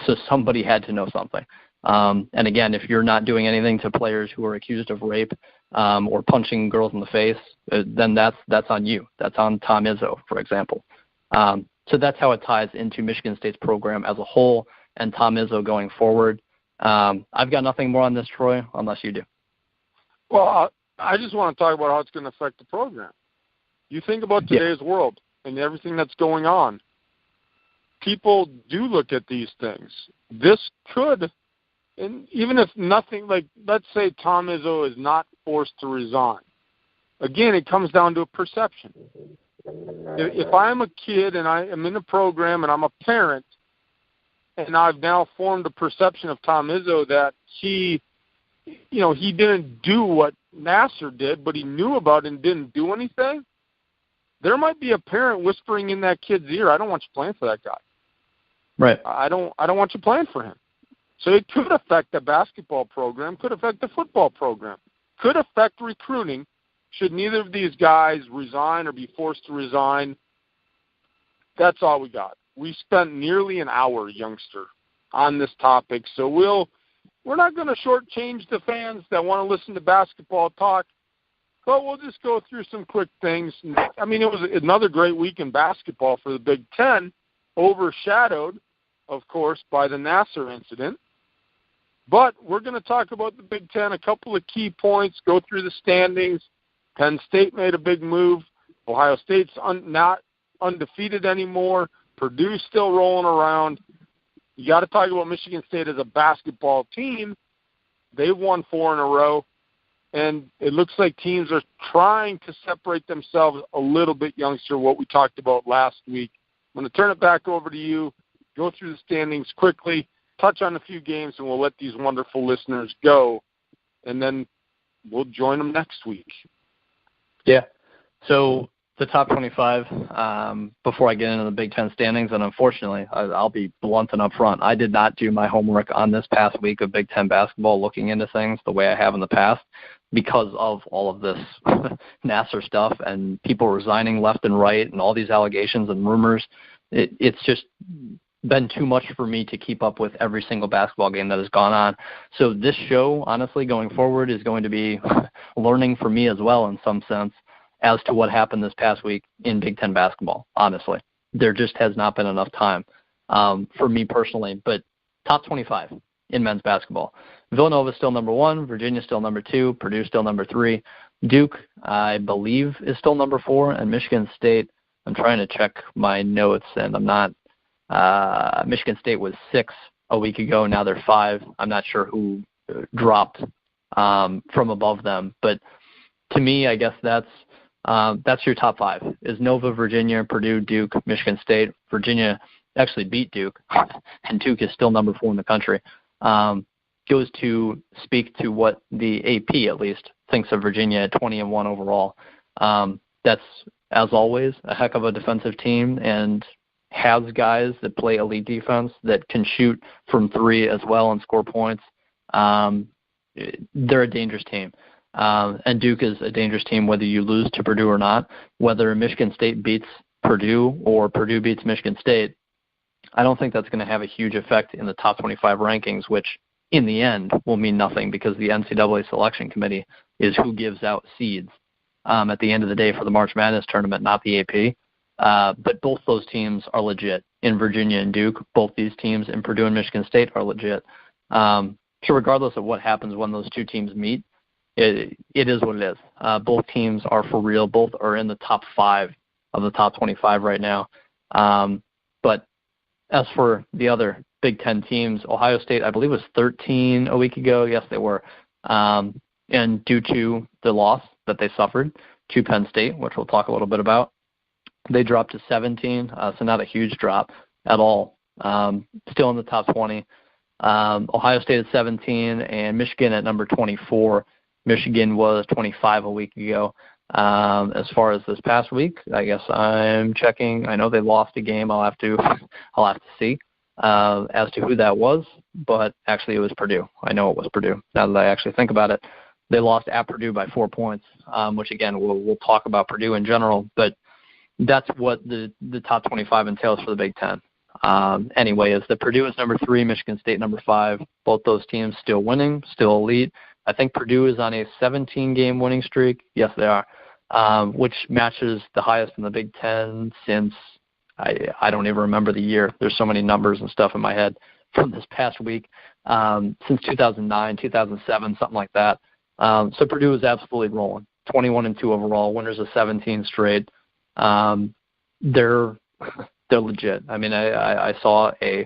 So somebody had to know something. And, again, if you're not doing anything to players who are accused of rape or punching girls in the face, then that's on you. That's on Tom Izzo, for example. So that's how it ties into Michigan State's program as a whole and Tom Izzo going forward. I've got nothing more on this, Troy, unless you do. Well, I just want to talk about how it's going to affect the program. You think about today's world and everything that's going on. People do look at these things. This could, and even if nothing, like let's say Tom Izzo is not forced to resign. Again, it comes down to a perception. If I'm a kid and I am in a program and I'm a parent, and I've now formed a perception of Tom Izzo that he didn't do what Nassar did, but he knew about it and didn't do anything, there might be a parent whispering in that kid's ear, I don't want you playing for that guy. Right. I don't want you playing for him. So it could affect the basketball program, could affect the football program, could affect recruiting should neither of these guys resign or be forced to resign. That's all we got. We spent nearly an hour, youngster, on this topic, so we're not going to shortchange the fans that want to listen to basketball talk, but we'll just go through some quick things. I mean, it was another great week in basketball for the Big Ten, overshadowed, of course, by the Nassar incident. But we're going to talk about the Big Ten, a couple of key points, go through the standings. Penn State made a big move. Ohio State's not undefeated anymore. Purdue's still rolling around. You got to talk about Michigan State as a basketball team. They've won 4 in a row, and it looks like teams are trying to separate themselves a little bit, youngster, what we talked about last week. I'm going to turn it back over to you, go through the standings quickly, touch on a few games, and we'll let these wonderful listeners go, and then we'll join them next week. Yeah. So the top 25, before I get into the Big Ten standings, and unfortunately, I'll be blunt and upfront, I did not do my homework on this past week of Big Ten basketball, looking into things the way I have in the past, because of all of this Nassar stuff and people resigning left and right and all these allegations and rumors. It's just been too much for me to keep up with every single basketball game that has gone on. So this show, honestly, going forward is going to be learning for me as well in some sense as to what happened this past week in Big Ten basketball, honestly. There just has not been enough time for me personally. But top 25 in men's basketball. Villanova still number 1, Virginia still number 2, Purdue still number 3, Duke, I believe, is still number 4, and Michigan State, I'm trying to check my notes, and I'm not. Michigan State was 6 a week ago. Now they're 5. I'm not sure who dropped from above them. But to me, I guess that's your top 5, is Nova, Virginia, Purdue, Duke, Michigan State. Virginia actually beat Duke, and Duke is still number 4 in the country. Goes to speak to what the AP, at least, thinks of Virginia at 20-1 overall. That's, as always, a heck of a defensive team and has guys that play elite defense that can shoot from three as well and score points. They're a dangerous team. And Duke is a dangerous team whether you lose to Purdue or not. Whether Michigan State beats Purdue or Purdue beats Michigan State, I don't think that's going to have a huge effect in the top 25 rankings, which in the end will mean nothing because the NCAA selection committee is who gives out seeds at the end of the day for the March Madness tournament, not the AP. But both those teams are legit in Virginia and Duke. Both these teams in Purdue and Michigan State are legit. So regardless of what happens when those two teams meet, it is what it is. Both teams are for real. Both are in the top 5 of the top 25 right now. But as for the other Big Ten teams, Ohio State, I believe, was 13 a week ago. Yes, they were. And due to the loss that they suffered to Penn State, which we'll talk a little bit about, they dropped to 17, so not a huge drop at all. Still in the top 20. Ohio State at 17 and Michigan at number 24. Michigan was 25 a week ago. As far as this past week, I guess I'm checking. I know they lost a game. I'll have to see as to who that was, but actually it was Purdue. I know it was Purdue. Now that I actually think about it, they lost at Purdue by 4 points, which again we'll talk about Purdue in general, but that's what the top 25 entails for the Big Ten. Anyway, is that Purdue is number 3, Michigan State number 5. Both those teams still winning, still elite. I think Purdue is on a 17-game winning streak. Yes, they are, which matches the highest in the Big Ten since I don't even remember the year. There's so many numbers and stuff in my head from this past week. Since 2009, 2007, something like that. So Purdue is absolutely rolling. 21-2 overall, winners of 17 straight. They're legit. I mean, I saw a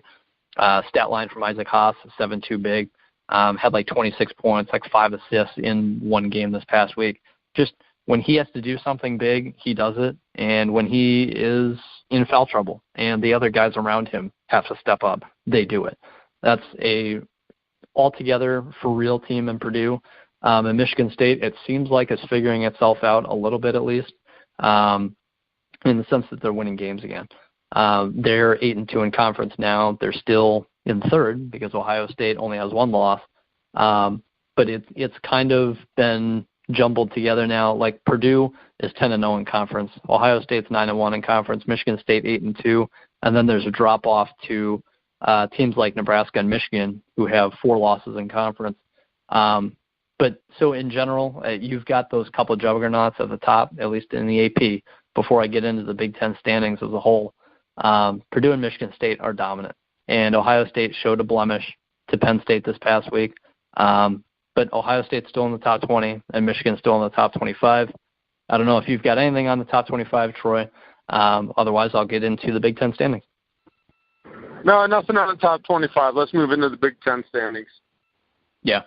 stat line from Isaac Haas, 7'2" big. Had like 26 points, like 5 assists in one game this past week. Just when he has to do something big, he does it. And when he is in foul trouble and the other guys around him have to step up, they do it. That's a altogether for real team in Purdue. And Michigan State, it seems like it's figuring itself out a little bit at least, in the sense that they're winning games again. They're 8-2 in conference now. They're still in third because Ohio State only has one loss. But it's kind of been jumbled together now. Like Purdue is 10-0 in conference. Ohio State's 9-1 in conference. Michigan State 8-2. And then there's a drop off to teams like Nebraska and Michigan who have 4 losses in conference. But so in general, you've got those couple juggernauts at the top, at least in the AP, before I get into the Big Ten standings as a whole. Purdue and Michigan State are dominant. And Ohio State showed a blemish to Penn State this past week. But Ohio State's still in the top 20 and Michigan's still in the top 25. I don't know if you've got anything on the top 25, Troy. Otherwise, I'll get into the Big Ten standings. No, nothing on the top 25. Let's move into the Big Ten standings. Yeah.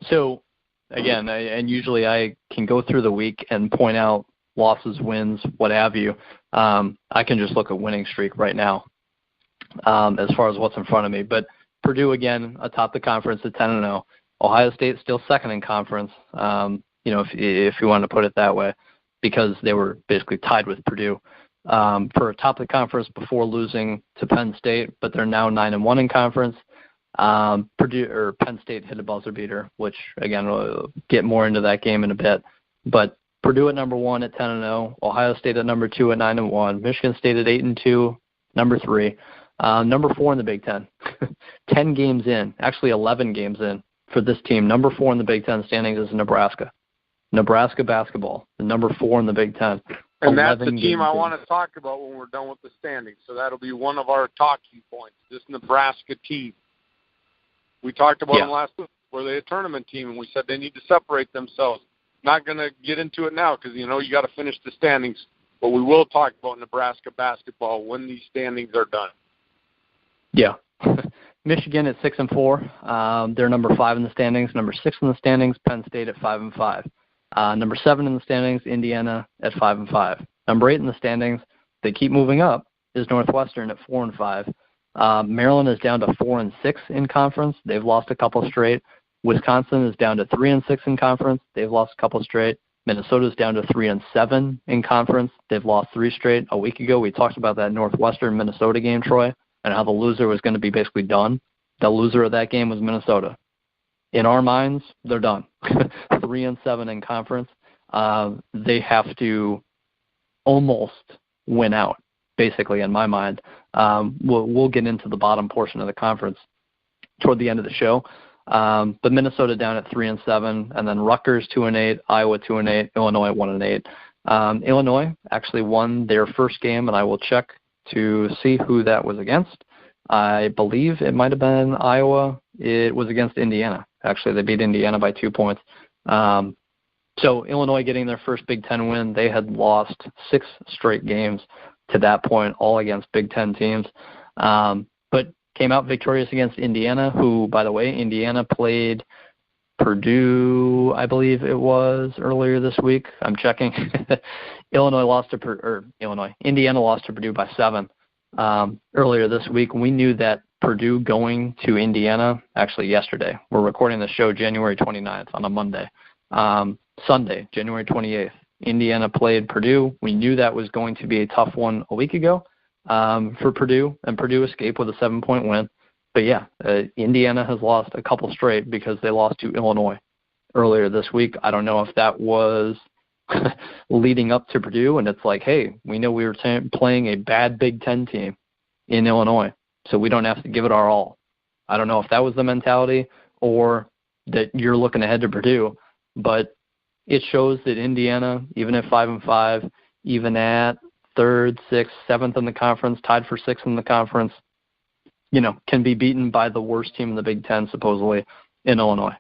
So, again, and usually I can go through the week and point out losses, wins, what have you. I can just look at winning streak right now as far as what's in front of me. But Purdue, again, atop the conference at 10-0. Ohio State still second in conference, if you want to put it that way, because they were basically tied with Purdue for atop the conference before losing to Penn State, but they're now 9-1 in conference. Penn State hit a buzzer beater, which, again, we'll get more into that game in a bit. But Purdue at number 1 at 10-0, Ohio State at number 2 at 9-1, Michigan State at 8-2, number 3, number 4 in the Big Ten. 10 games in, actually 11 games in for this team. Number 4 in the Big Ten standings is Nebraska. Nebraska basketball, the number 4 in the Big Ten. And that's the team I want to talk about when we're done with the standings. So that'll be one of our talking points, this Nebraska team. We talked about them last week. Were they a tournament team? And we said they need to separate themselves. Not going to get into it now because, you got to finish the standings. But we will talk about Nebraska basketball when these standings are done. Yeah. Michigan at 6-4. They're number 5 in the standings. Number 6 in the standings, Penn State at 5-5. Number 7 in the standings, Indiana at 5-5. Number 8 in the standings, they keep moving up, is Northwestern at 4-5. Maryland is down to 4-6 in conference. They've lost a couple straight. Wisconsin is down to 3-6 in conference. They've lost a couple straight. Minnesota's down to 3-7 in conference. They've lost 3 straight. A week ago, we talked about that Northwestern-Minnesota game, Troy, and how the loser was going to be basically done. The loser of that game was Minnesota. In our minds, they're done. 3-7 in conference. They have to almost win out, basically, in my mind. We'll get into the bottom portion of the conference toward the end of the show. But Minnesota down at 3-7, and then Rutgers 2-8, Iowa 2-8, Illinois 1-8. Illinois actually won their first game, and I will check to see who that was against. I believe it might have been Iowa. It was against Indiana. Actually, they beat Indiana by 2 points. So Illinois getting their first Big Ten win. They had lost 6 straight games to that point, all against Big Ten teams. But came out victorious against Indiana, who, by the way, Indiana played Purdue, I believe it was, earlier this week. I'm checking. Indiana lost to Purdue by 7 earlier this week. We knew that Purdue going to Indiana, actually yesterday. We're recording the show January 29th on a Monday. Sunday, January 28th, Indiana played Purdue. We knew that was going to be a tough one a week ago for Purdue, and Purdue escaped with a 7-point win. But, yeah, Indiana has lost a couple straight because they lost to Illinois earlier this week. I don't know if that was leading up to Purdue, and it's like, hey, we know we were playing a bad Big Ten team in Illinois, so we don't have to give it our all. I don't know if that was the mentality or that you're looking ahead to Purdue, but it shows that Indiana, even at 5-5, even at 3rd, 6th, 7th in the conference, tied for 6th in the conference, can be beaten by the worst team in the Big Ten, supposedly, in Illinois,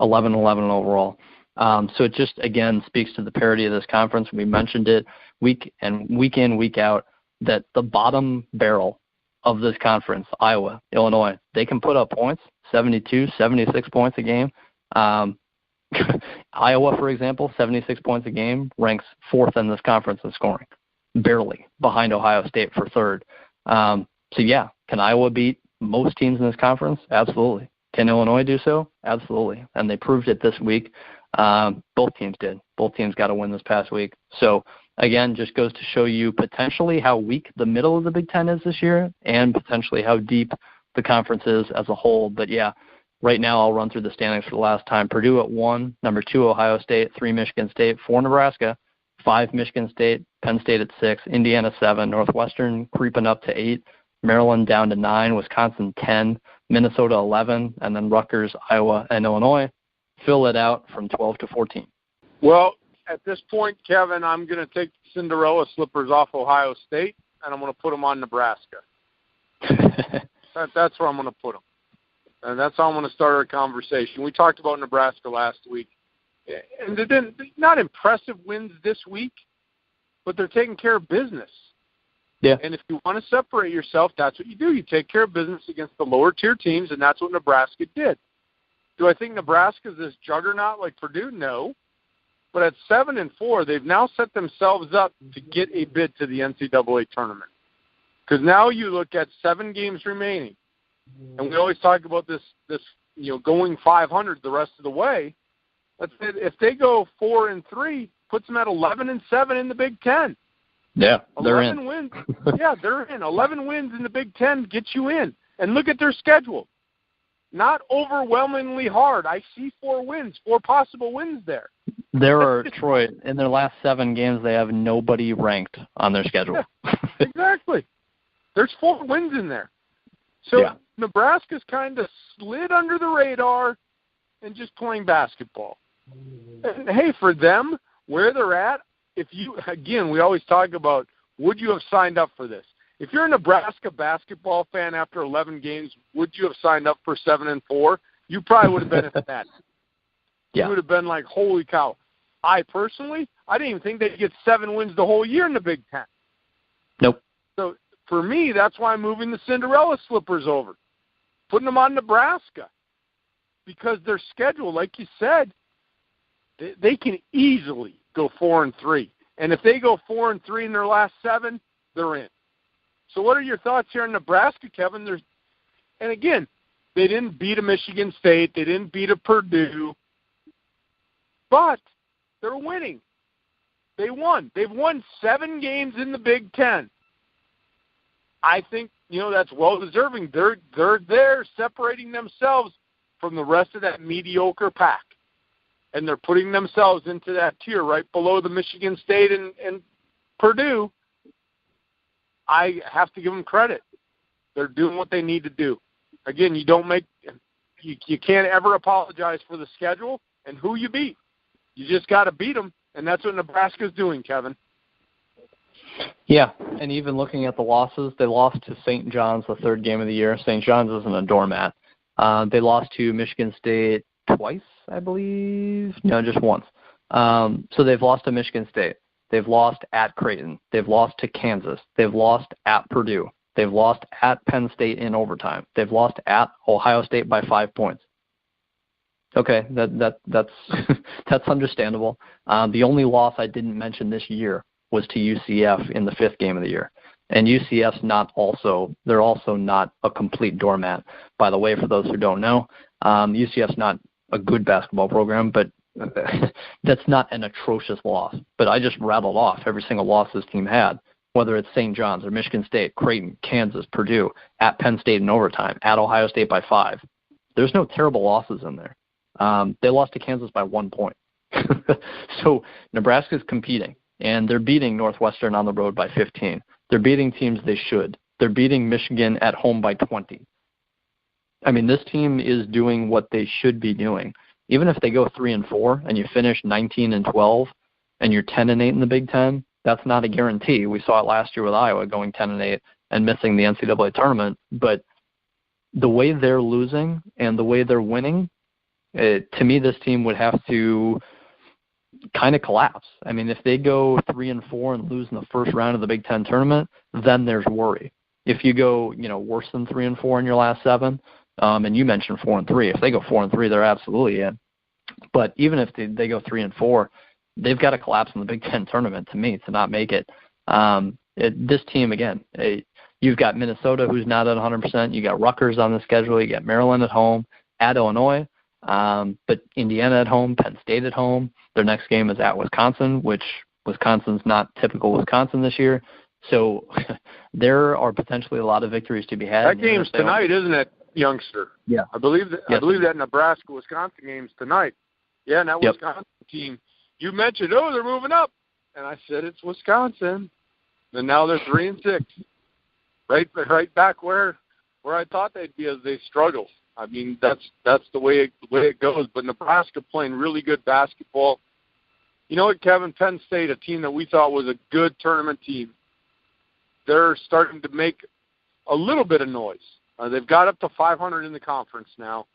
11-11 overall. So it just, again, speaks to the parity of this conference. We mentioned it week in, week out, that the bottom barrel of this conference, Iowa, Illinois, they can put up points, 72, 76 points a game. Iowa, for example, 76 points a game, ranks 4th in this conference in scoring, barely behind Ohio State for 3rd. So, yeah, can Iowa beat most teams in this conference? Absolutely. Can Illinois do so? Absolutely. And they proved it this week. Both teams did. Both teams got a win this past week. So, again, just goes to show you potentially how weak the middle of the Big Ten is this year and potentially how deep the conference is as a whole. But, yeah, right now I'll run through the standings for the last time. Purdue at 1, number 2 Ohio State, 3 Michigan State, 4 Nebraska, 5 Michigan State, Penn State at 6, Indiana 7, Northwestern creeping up to 8, Maryland down to 9, Wisconsin 10, Minnesota 11, and then Rutgers, Iowa, and Illinois fill it out from 12 to 14. Well, at this point, Kevin, I'm going to take the Cinderella slippers off Ohio State, and I'm going to put them on Nebraska. That's where I'm going to put them. And that's how I'm going to start our conversation. We talked about Nebraska last week. And they're not impressive wins this week, but they're taking care of business. Yeah. And if you want to separate yourself, that's what you do. You take care of business against the lower-tier teams, and that's what Nebraska did. Do I think Nebraska's this juggernaut like Purdue? No. But at 7-4, they've now set themselves up to get a bid to the NCAA tournament. Because now you look at 7 games remaining, and we always talk about this going 500 the rest of the way. Let's say if they go 4-3, puts them at 11-7 in the Big Ten. Yeah, they're 11 wins. Yeah, they're in. 11 wins in the Big Ten gets you in. And look at their schedule. Not overwhelmingly hard. I see 4 possible wins there. There are, Troy, in their last 7 games, they have nobody ranked on their schedule. Yeah, exactly. There's 4 wins in there. So yeah. Nebraska's kind of slid under the radar and just playing basketball. And, hey, for them, where they're at, we always talk about, would you have signed up for this? If you're a Nebraska basketball fan after 11 games, would you have signed up for 7-4? You probably would have been ecstatic. Yeah. You would have been like, holy cow. I didn't even think they'd get 7 wins the whole year in the Big Ten. Nope. So for me, that's why I'm moving the Cinderella slippers over, putting them on Nebraska, because their schedule, like you said, they can easily go 4-3. And if they go 4-3 in their last 7, they're in. So what are your thoughts here on Nebraska, Kevin? And again, They didn't beat a Michigan State. They didn't beat a Purdue. But they're winning. They won. They've won 7 games in the Big Ten. I think, that's well-deserving. They're there separating themselves from the rest of that mediocre pack. And they're putting themselves into that tier right below the Michigan State and Purdue. I have to give them credit. They're doing what they need to do. Again, you can't ever apologize for the schedule and who you beat. You just got to beat them, and that's what Nebraska's doing, Kevin. Yeah, and even looking at the losses, they lost to St. John's the 3rd game of the year. St. John's isn't a doormat. They lost to Michigan State twice, I believe. No, just once. So they've lost to Michigan State. They've lost at Creighton. They've lost to Kansas. They've lost at Purdue. They've lost at Penn State in overtime. They've lost at Ohio State by 5 points. Okay, that's that's understandable. The only loss I didn't mention this year was to UCF in the 5th game of the year. And UCF's they're also not a complete doormat. By the way, for those who don't know, UCF's not a good basketball program, but that's not an atrocious loss. But I just rattled off every single loss this team had, whether it's St. John's or Michigan State, Creighton, Kansas, Purdue, at Penn State in overtime, at Ohio State by 5. There's no terrible losses in there. They lost to Kansas by 1 point. So Nebraska's competing, and they're beating Northwestern on the road by 15. They're beating teams they should. They're beating Michigan at home by 20. I mean, this team is doing what they should be doing. Even if they go 3-4 and you finish 19-12 and you're 10-8 in the Big Ten, that's not a guarantee. We saw it last year with Iowa going 10-8 and missing the NCAA tournament. But the way they're losing and the way they're winning, to me, this team would have to kind of collapse. I mean, if they go 3-4 and lose in the first round of the Big Ten tournament, then there's worry. If you go, worse than 3-4 in your last 7, and you mentioned 4-3, if they go 4-3, they're absolutely in. But even if they go 3-4, they've got to collapse in the Big Ten tournament to me to not make it. This team, again, you've got Minnesota who's not at 100%. You got Rutgers on the schedule. You got Maryland at home, at Illinois, but Indiana at home, Penn State at home. Their next game is at Wisconsin, which Wisconsin's not typical Wisconsin this year. So there are potentially a lot of victories to be had. That game's tonight, isn't it, youngster? Yeah. I believe that Nebraska-Wisconsin game's tonight. Yeah, and that Wisconsin team, you mentioned, they're moving up. And I said, it's Wisconsin. And now they're 3-6. Right back where I thought they'd be as they struggle. I mean, that's the way it goes. But Nebraska playing really good basketball. You know what, Kevin? Penn State, a team that we thought was a good tournament team, they're starting to make a little bit of noise. They've got up to 500 in the conference now.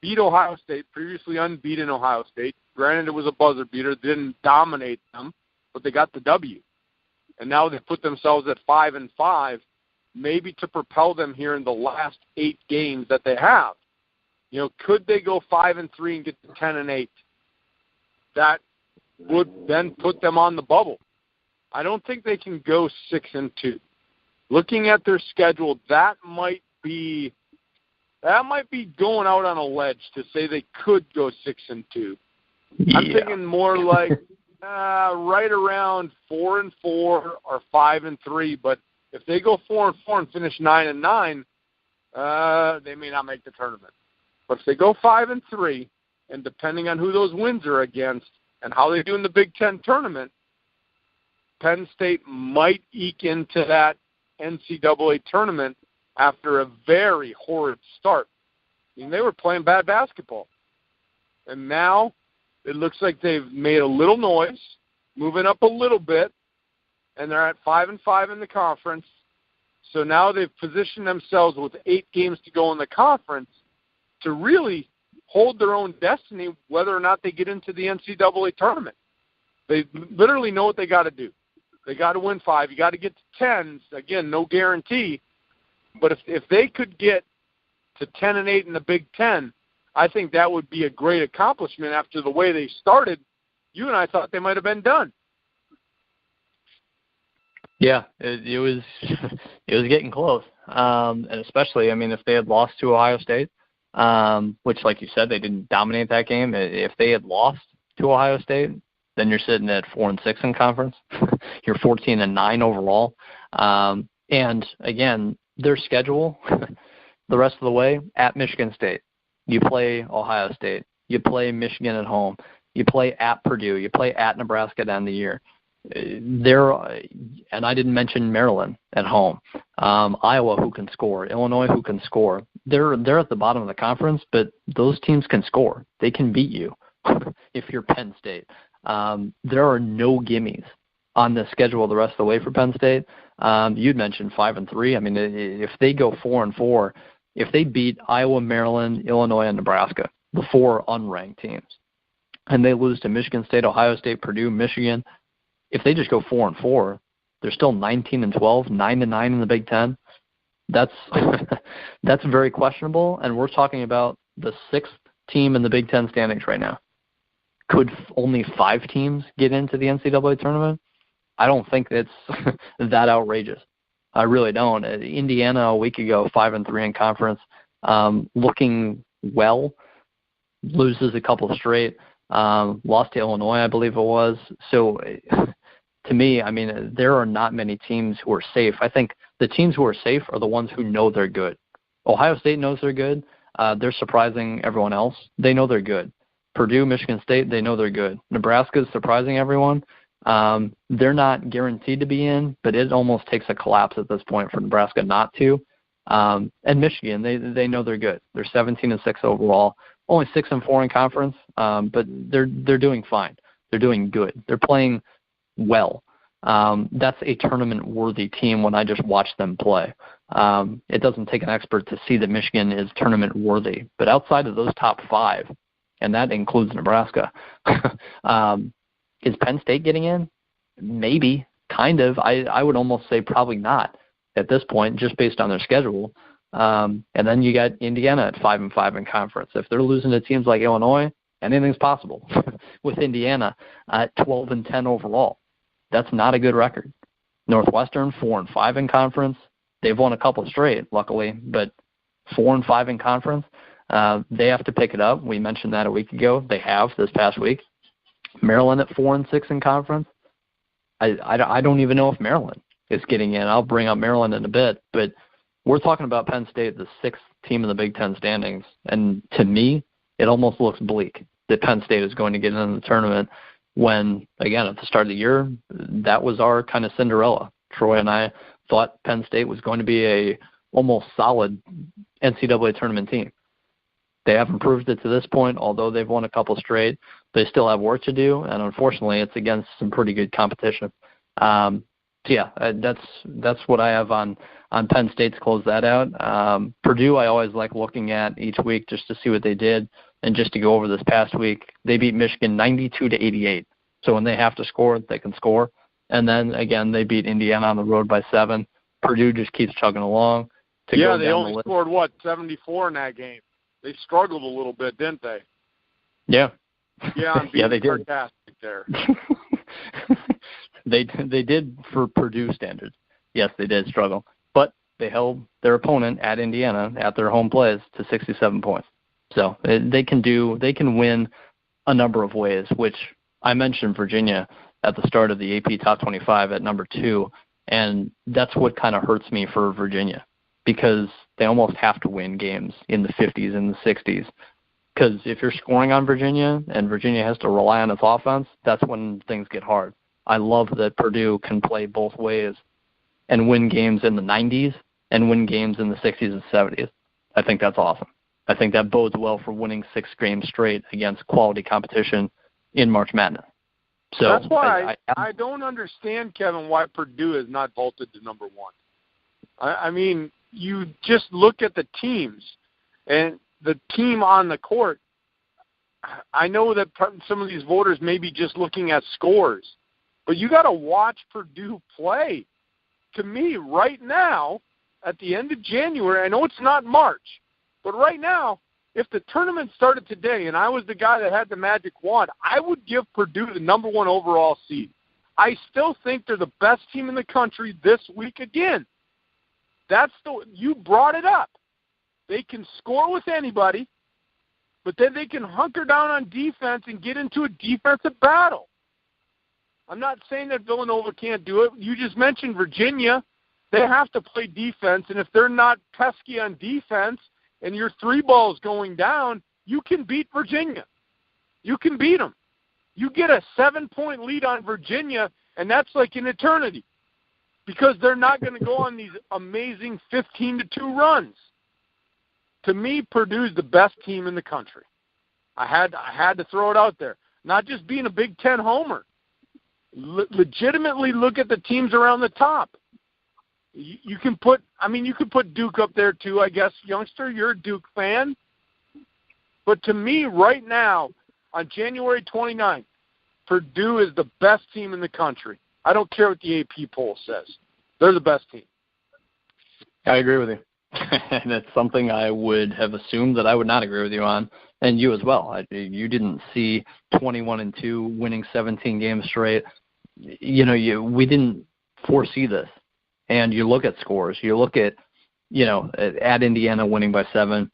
Beat Ohio State, previously unbeaten Ohio State. Granted, it was a buzzer beater. They didn't dominate them, but they got the W. And now they've put themselves at 5-5, maybe to propel them here in the last 8 games that they have. Could they go 5-3 and get to 10-8? That would then put them on the bubble. I don't think they can go 6-2. Looking at their schedule, that might be going out on a ledge to say they could go 6-2. Yeah. I'm thinking more like right around 4-4 or 5-3. But if they go 4-4 and finish 9-9, they may not make the tournament. But if they go 5-3, and depending on who those wins are against and how they do in the Big Ten tournament, Penn State might eke into that NCAA tournament after a very horrid start. I mean, they were playing bad basketball. And now it looks like they've made a little noise, moving up a little bit, and they're at 5-5 in the conference. So now they've positioned themselves with 8 games to go in the conference to really hold their own destiny whether or not they get into the NCAA tournament. They literally know what they got to do. They got to win 5. You got to get to 10. Again, no guarantee. But if they could get to 10-8 in the Big Ten, I think that would be a great accomplishment after the way they started. You and I thought they might have been done. Yeah, it was getting close. And especially, I mean, if they had lost to Ohio State, which, like you said, they didn't dominate that game. If they had lost to Ohio State, then you're sitting at 4-6 in conference. You're 14-9 overall. And again, their schedule, the rest of the way, at Michigan State. You play Ohio State. You play Michigan at home. You play at Purdue. You play at Nebraska at the end of the year. And I didn't mention Maryland at home. Iowa, who can score. Illinois, who can score. They're at the bottom of the conference, but those teams can score. They can beat you if you're Penn State. There are no gimmies on the schedule the rest of the way for Penn State. You'd mentioned 5-3. I mean, if they go 4-4, if they beat Iowa, Maryland, Illinois, and Nebraska, the 4 unranked teams, and they lose to Michigan State, Ohio State, Purdue, Michigan, if they just go 4-4, they're still 19-12, 9-9 in the Big Ten. That's that's very questionable, and we're talking about the 6th team in the Big Ten standings right now. Could only 5 teams get into the NCAA tournament? I don't think it's that outrageous. I really don't. Indiana a week ago, 5-3 in conference, looking well, loses a couple straight, lost to Illinois, I believe it was. So to me, I mean, there are not many teams who are safe. I think the teams who are safe are the ones who know they're good. Ohio State knows they're good. They're surprising everyone else. They know they're good. Purdue, Michigan State, they know they're good. Nebraska's surprising everyone. They're not guaranteed to be in, but it almost takes a collapse at this point for Nebraska not to. And Michigan, they know they're good. They're 17-6 overall, only 6-4 in conference, but they're doing fine. They're doing good. They're playing well. That's a tournament-worthy team when I just watch them play. It doesn't take an expert to see that Michigan is tournament-worthy. But outside of those top 5, and that includes Nebraska, is Penn State getting in? Maybe, kind of. I would almost say probably not at this point, just based on their schedule. And then you got Indiana at 5-5 in conference. If they're losing to teams like Illinois, anything's possible with Indiana at 12-10 overall. That's not a good record. Northwestern, 4-5 in conference. They've won a couple straight, luckily, but 4-5 in conference. They have to pick it up. We mentioned that a week ago. They have this past week. Maryland at 4-6 in conference. I don't even know if Maryland is getting in. I'll bring up Maryland in a bit, but we're talking about Penn State, the 6th team in the Big Ten standings, and to me, it almost looks bleak that Penn State is going to get into the tournament when, again, at the start of the year, that was our kind of Cinderella. Troy and I thought Penn State was going to be a almost solid NCAA tournament team. They haven't proved it to this point, although they've won a couple straight. They still have work to do, and unfortunately, it's against some pretty good competition. That's what I have on Penn State to close that out. Purdue, I always like looking at each week just to see what they did, and just to go over this past week, they beat Michigan 92-88. So when they have to score, they can score. And then again, they beat Indiana on the road by 7. Purdue just keeps chugging along. They only scored 74 in that game. They struggled a little bit, didn't they? Yeah. Yeah, I'm being they did. sarcastic there. They did for Purdue standards. Yes, they did struggle. But they held their opponent at Indiana at their home place to 67 points. So they can win a number of ways, which I mentioned Virginia at the start of the AP Top 25 at number 2, and that's what kind of hurts me for Virginia, because they almost have to win games in the 50s and the 60s. Because if you're scoring on Virginia and Virginia has to rely on its offense, that's when things get hard. I love that Purdue can play both ways and win games in the 90s and win games in the 60s and 70s. I think that's awesome. I think that bodes well for winning 6 games straight against quality competition in March Madness. So that's why I don't understand, Kevin, why Purdue is not vaulted to number 1. I mean, you just look at the teams and the team on the court. I know that some of these voters may be just looking at scores, but you got to watch Purdue play. To me, right now, at the end of January, I know it's not March, but right now, if the tournament started today and I was the guy that had the magic wand, I would give Purdue the number 1 overall seed. I still think they're the best team in the country this week again. You brought it up. They can score with anybody, but then they can hunker down on defense and get into a defensive battle. I'm not saying that Villanova can't do it. You just mentioned Virginia. They have to play defense, and if they're not pesky on defense and your three ball's going down, you can beat Virginia. You can beat them. You get a 7-point lead on Virginia, and that's like an eternity because they're not going to go on these amazing 15-2 runs. To me, Purdue's the best team in the country. I had to throw it out there. Not just being a Big Ten homer. Legitimately look at the teams around the top. You can put Duke up there too, I guess. Youngster, you're a Duke fan. But to me, right now, on January 29th, Purdue is the best team in the country. I don't care what the AP poll says. They're the best team. I agree with you. And it's something I would have assumed that I would not agree with you on, and you as well. You didn't see 21-2 winning 17 games straight. We didn't foresee this. And you look at scores. You look at, at Indiana winning by 7.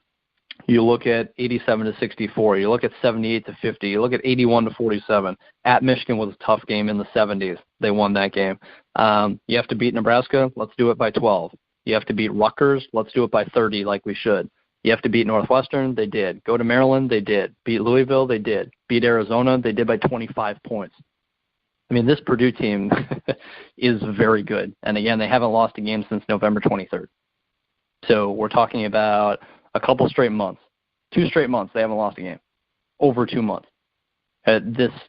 You look at 87-64. You look at 78-50. You look at 81-47. At Michigan was a tough game in the 70s. They won that game. You have to beat Nebraska. Let's do it by 12. You have to beat Rutgers. Let's do it by 30 like we should. You have to beat Northwestern. They did. Go to Maryland. They did. Beat Louisville. They did. Beat Arizona. They did by 25 points. I mean, this Purdue team is very good. And, again, they haven't lost a game since November 23rd. So we're talking about a couple straight months. 2 straight months they haven't lost a game. Over 2 months.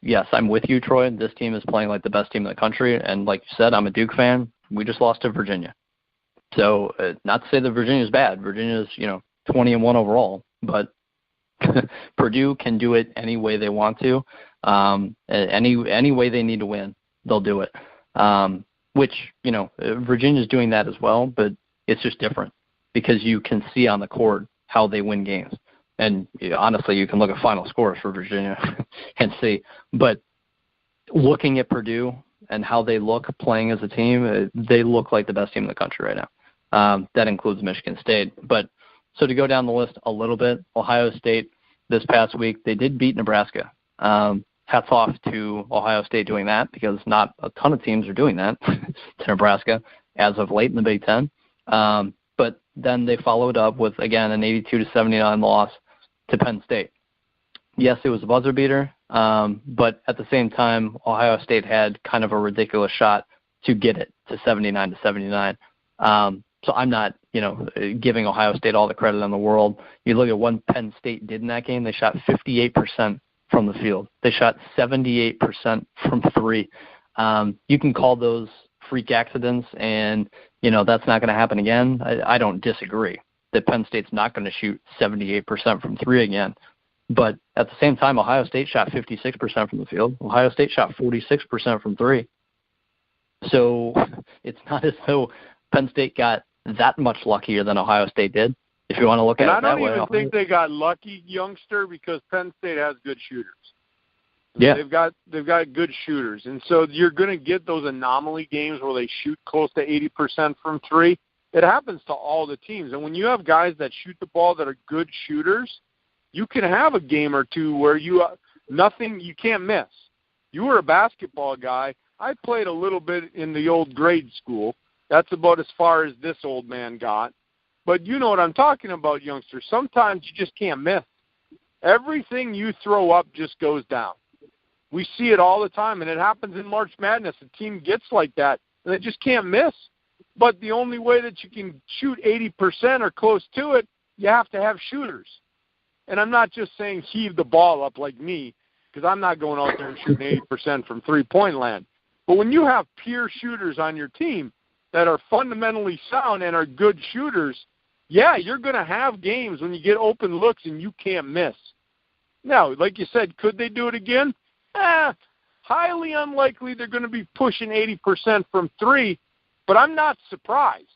Yes, I'm with you, Troy. This team is playing like the best team in the country. And like you said, I'm a Duke fan. We just lost to Virginia. So not to say that Virginia is bad. Virginia is, 20-1 overall. But Purdue can do it any way they want to. Any way they need to win, they'll do it. Which, Virginia's doing that as well, but it's just different because you can see on the court how they win games. And honestly, you can look at final scores for Virginia and see. But looking at Purdue and how they look playing as a team, they look like the best team in the country right now. That includes Michigan State. But so to go down the list a little bit, Ohio State this past week, they did beat Nebraska. Hats off to Ohio State doing that because not a ton of teams are doing that to Nebraska as of late in the Big Ten. But then they followed up with, again, an 82-79 loss to Penn State. Yes, it was a buzzer beater, but at the same time, Ohio State had kind of a ridiculous shot to get it to 79-79. So I'm not, giving Ohio State all the credit in the world. You look at what Penn State did in that game, they shot 58% from the field. They shot 78% from 3. You can call those freak accidents, and, that's not going to happen again. I don't disagree that Penn State's not going to shoot 78% from 3 again. But at the same time, Ohio State shot 56% from the field. Ohio State shot 46% from 3. So it's not as though Penn State got that much luckier than Ohio State did, if you want to look at it that way. I don't even think they got lucky, youngster, because Penn State has good shooters. Yeah. They've got good shooters. And so you're going to get those anomaly games where they shoot close to 80% from 3. It happens to all the teams. And when you have guys that shoot the ball that are good shooters, you can have a game or two where you can't miss. You were a basketball guy. I played a little bit in the old grade school. That's about as far as this old man got. But you know what I'm talking about, youngster. Sometimes you just can't miss. Everything you throw up just goes down. We see it all the time, and it happens in March Madness. A team gets like that, and they just can't miss. But the only way that you can shoot 80% or close to it, you have to have shooters. And I'm not just saying heave the ball up like me, because I'm not going out there and shooting 80% from three-point land. But when you have pure shooters on your team that are fundamentally sound and are good shooters, yeah, you're going to have games when you get open looks and you can't miss. Now, like you said, could they do it again? Highly unlikely they're going to be pushing 80% from 3, but I'm not surprised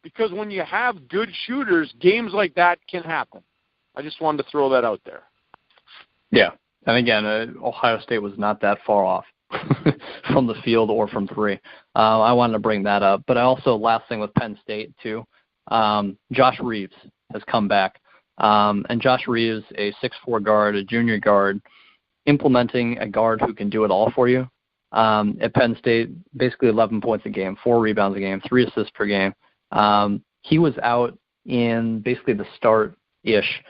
because when you have good shooters, games like that can happen. I just wanted to throw that out there. Yeah, and again, Ohio State was not that far off from the field or from 3. I wanted to bring that up. But also, last thing with Penn State, too, Josh Reeves has come back. And Josh Reeves, a 6'4" guard, a junior guard, implementing a guard who can do it all for you. At Penn State, basically 11 points a game, 4 rebounds a game, 3 assists per game. He was out in basically the start-ish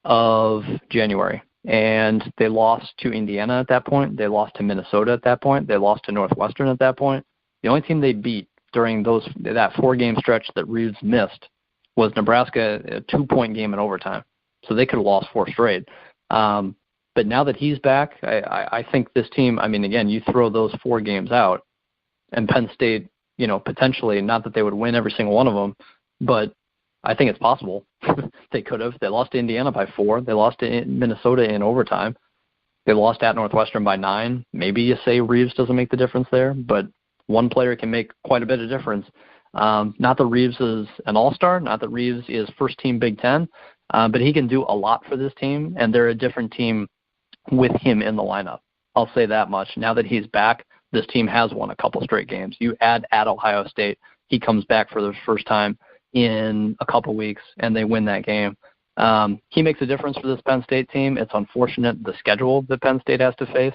of January, and they lost to Indiana at that point. They lost to Minnesota at that point. They lost to Northwestern at that point. The only team they beat during that 4-game stretch that Reeves missed was Nebraska, a 2-point game in overtime. So they could have lost 4 straight. But now that he's back, I think this team, I mean, again, you throw those 4 games out, and Penn State, potentially, not that they would win every single one of them, but I think it's possible. They could have. They lost to Indiana by 4. They lost to Minnesota in overtime. They lost at Northwestern by 9. Maybe you say Reeves doesn't make the difference there, but one player can make quite a bit of difference. Not that Reeves is an all-star, not that Reeves is first-team Big Ten, but he can do a lot for this team, and they're a different team with him in the lineup. I'll say that much. Now that he's back, this team has won a couple straight games. You add at Ohio State, he comes back for the first time in a couple weeks, and they win that game. He makes a difference for this Penn State team. It's unfortunate the schedule that Penn State has to face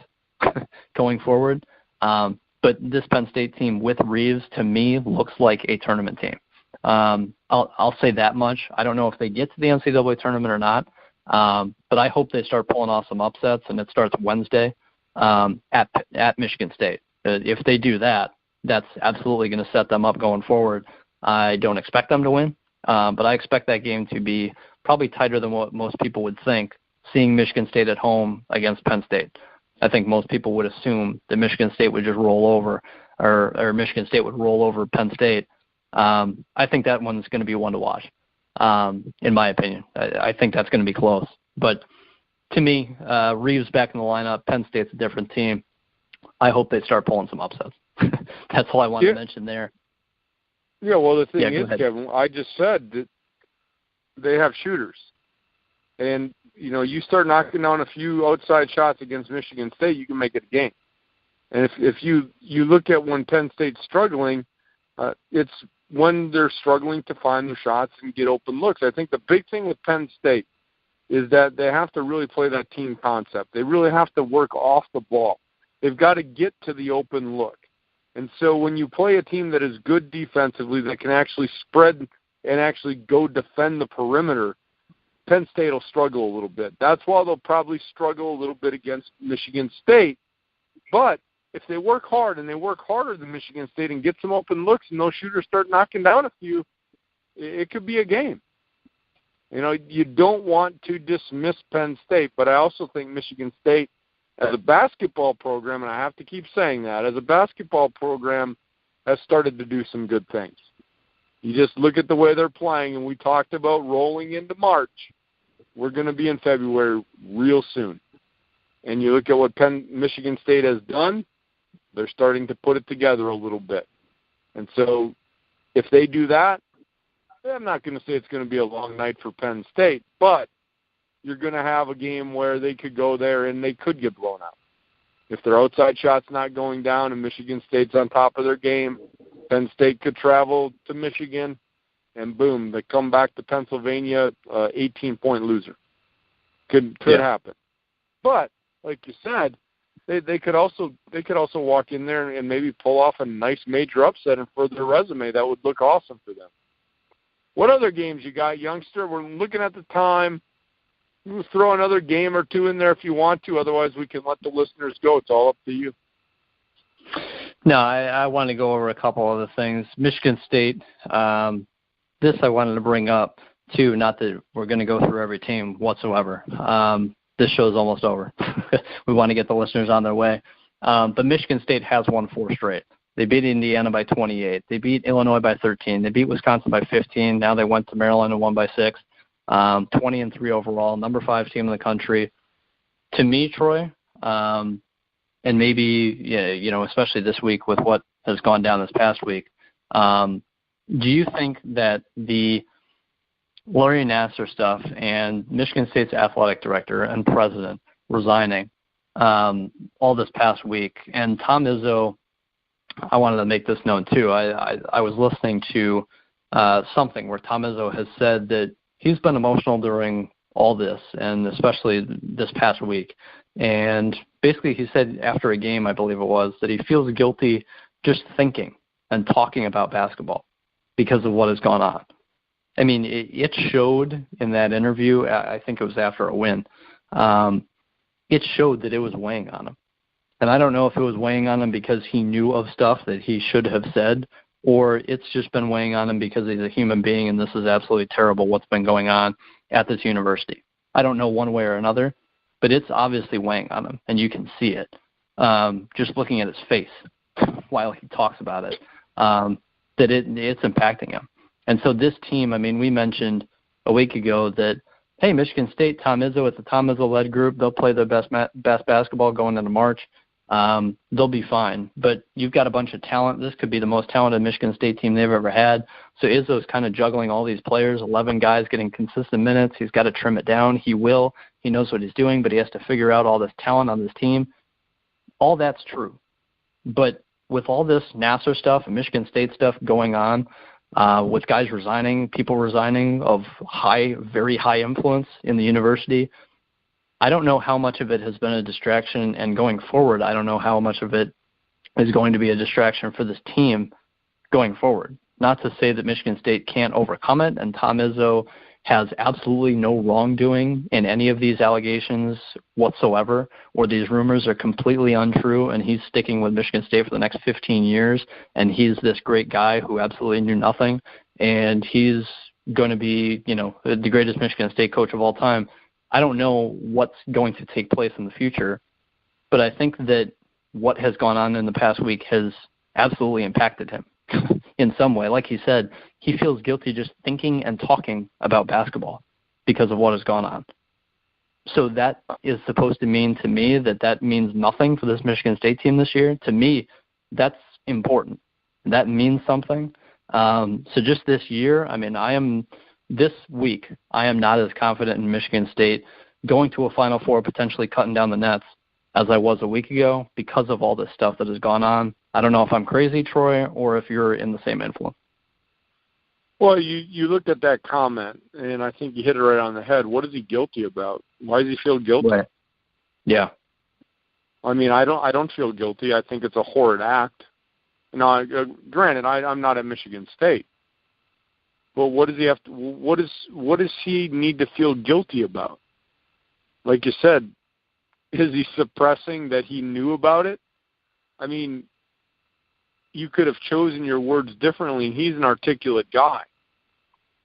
going forward. But this Penn State team with Reeves, to me, looks like a tournament team. I'll say that much. I don't know if they get to the NCAA tournament or not, but I hope they start pulling off some upsets, and it starts Wednesday at Michigan State. If they do that, that's absolutely going to set them up going forward. I don't expect them to win, but I expect that game to be probably tighter than what most people would think, seeing Michigan State at home against Penn State. I think most people would assume that Michigan State would just roll over, or Michigan State would roll over Penn State. I think that one's going to be one to watch, in my opinion. I think that's going to be close. But to me, Reeves back in the lineup, Penn State's a different team. I hope they start pulling some upsets. That's all I wanted to mention there. Yeah, well, the thing is, Kevin, I just said that they have shooters. And, you start knocking down a few outside shots against Michigan State, you can make it a game. And if you look at when Penn State's struggling, it's when they're struggling to find their shots and get open looks. I think the big thing with Penn State is that they have to really play that team concept. They really have to work off the ball. They've got to get to the open look. And so when you play a team that is good defensively, that can actually spread and actually go defend the perimeter, Penn State will struggle a little bit. That's why they'll probably struggle a little bit against Michigan State. But if they work hard and they work harder than Michigan State and get some open looks and those shooters start knocking down a few, it could be a game. You don't want to dismiss Penn State, but I also think Michigan State, as a basketball program, and I have to keep saying that, as a basketball program, has started to do some good things. You just look at the way they're playing, and we talked about rolling into March. We're going to be in February real soon. And you look at what Michigan State has done, they're starting to put it together a little bit. And so if they do that, I'm not going to say it's going to be a long night for Penn State, but you're going to have a game where they could go there and they could get blown out. If their outside shot's not going down and Michigan State's on top of their game, Penn State could travel to Michigan, and boom, they come back to Pennsylvania, 18-point loser. Could happen. But like you said, they could also walk in there and maybe pull off a nice major upset and further their resume. That would look awesome for them. What other games you got, youngster? We're looking at the time. You throw another game or two in there if you want to. Otherwise, we can let the listeners go. It's all up to you. No, I want to go over a couple other things. Michigan State, this I wanted to bring up, too, not that we're going to go through every team whatsoever. This show's almost over. We want to get the listeners on their way. But Michigan State has won 4 straight. They beat Indiana by 28. They beat Illinois by 13. They beat Wisconsin by 15. Now they went to Maryland and won by 6. 20-3 overall, number 5 team in the country. To me, Troy, and maybe, especially this week with what has gone down this past week, do you think that the Larry Nassar stuff and Michigan State's athletic director and president resigning all this past week, and Tom Izzo, I wanted to make this known too. I was listening to something where Tom Izzo has said that he's been emotional during all this, and especially this past week. And basically he said after a game, I believe it was, that he feels guilty just thinking and talking about basketball because of what has gone on. I mean, it showed in that interview, I think it was after a win, it showed that it was weighing on him. And I don't know if it was weighing on him because he knew of stuff that he should have said, or it's just been weighing on him because he's a human being and this is absolutely terrible what's been going on at this university. I don't know one way or another, but it's obviously weighing on him, and you can see it just looking at his face while he talks about it, that it's impacting him. And so this team, I mean, we mentioned a week ago that, hey, Michigan State, Tom Izzo, it's a Tom Izzo-led group. They'll play their best basketball going into March. They'll be fine. But you've got a bunch of talent. This could be the most talented Michigan State team they've ever had. So Izzo's kind of juggling all these players, 11 guys getting consistent minutes. He's got to trim it down. He will. He knows what he's doing, but he has to figure out all this talent on this team. All that's true. But with all this Nassar stuff and Michigan State stuff going on, with guys resigning, people resigning of very high influence in the university, I don't know how much of it has been a distraction, and going forward, I don't know how much of it is going to be a distraction for this team going forward. Not to say that Michigan State can't overcome it, and Tom Izzo has absolutely no wrongdoing in any of these allegations whatsoever, or these rumors are completely untrue, and he's sticking with Michigan State for the next 15 years, and he's this great guy who absolutely knew nothing, and he's going to be, the greatest Michigan State coach of all time. I don't know what's going to take place in the future, but I think that what has gone on in the past week has absolutely impacted him in some way. Like he said, he feels guilty just thinking and talking about basketball because of what has gone on. So that is supposed to mean to me that means nothing for this Michigan State team this year. To me, that's important. That means something. So just this year, I mean, this week, I am not as confident in Michigan State going to a Final Four, potentially cutting down the nets, as I was a week ago because of all this stuff that has gone on. I don't know if I'm crazy, Troy, or if you're in the same influence. Well, you looked at that comment, and I think you hit it right on the head. What is he guilty about? Why does he feel guilty? Right. Yeah. I mean, I don't feel guilty. I think it's a horrid act. Now, granted, I'm not at Michigan State. But what does he have to? What does he need to feel guilty about? Like you said, is he suppressing that he knew about it? I mean, you could have chosen your words differently. He's an articulate guy.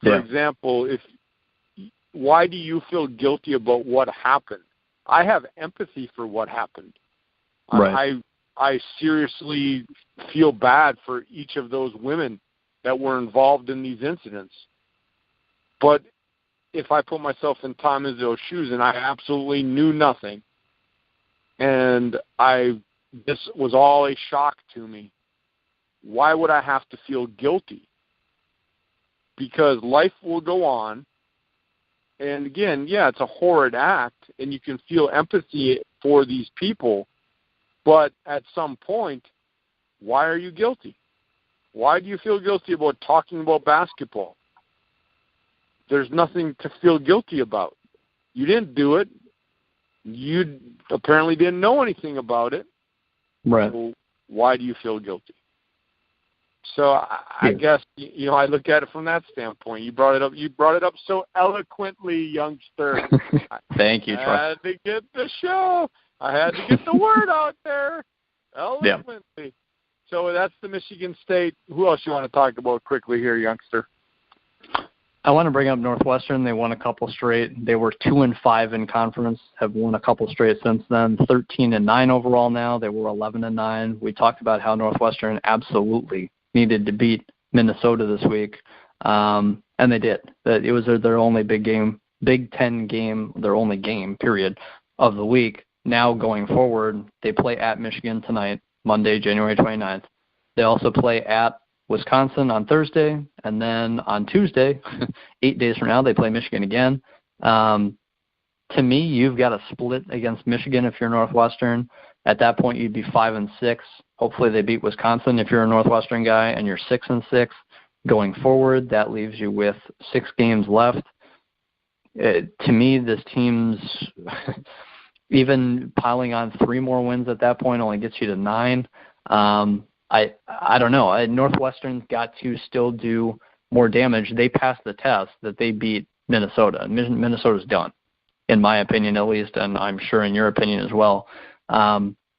For example, why do you feel guilty about what happened? I have empathy for what happened. Right. I seriously feel bad for each of those women that were involved in these incidents. But if I put myself in Tom Izzo's shoes and I absolutely knew nothing, and this was all a shock to me, why would I have to feel guilty? Because life will go on, and again, it's a horrid act, and you can feel empathy for these people, but at some point, why are you guilty? Why do you feel guilty about talking about basketball? There's nothing to feel guilty about. You didn't do it. You apparently didn't know anything about it. Right. So why do you feel guilty? So I guess, I look at it from that standpoint. You brought it up. You brought it up so eloquently, youngster. Thank you, Troy. I had to get the show. I had to get the word out there eloquently. Yeah. So that's the Michigan State. Who else you want to talk about quickly here, youngster? I want to bring up Northwestern. They won a couple straight. They were 2-5 in conference, have won a couple straight since then. 13-9 overall now. They were 11-9. We talked about how Northwestern absolutely needed to beat Minnesota this week, and they did. It was their only Big Ten game, their only game, period, of the week. Now going forward, they play at Michigan tonight, Monday, January 29th. They also play at Wisconsin on Thursday, and then on Tuesday, 8 days from now, they play Michigan again. To me, you've got to split against Michigan if you're Northwestern. At that point, you'd be 5-6. Hopefully they beat Wisconsin if you're a Northwestern guy, and you're 6-6. Going forward, that leaves you with 6 games left. to me, this team's even piling on 3 more wins at that point only gets you to 9. I don't know. Northwestern's got to still do more damage. They passed the test that they beat Minnesota. Minnesota's done, in my opinion at least, and I'm sure in your opinion as well.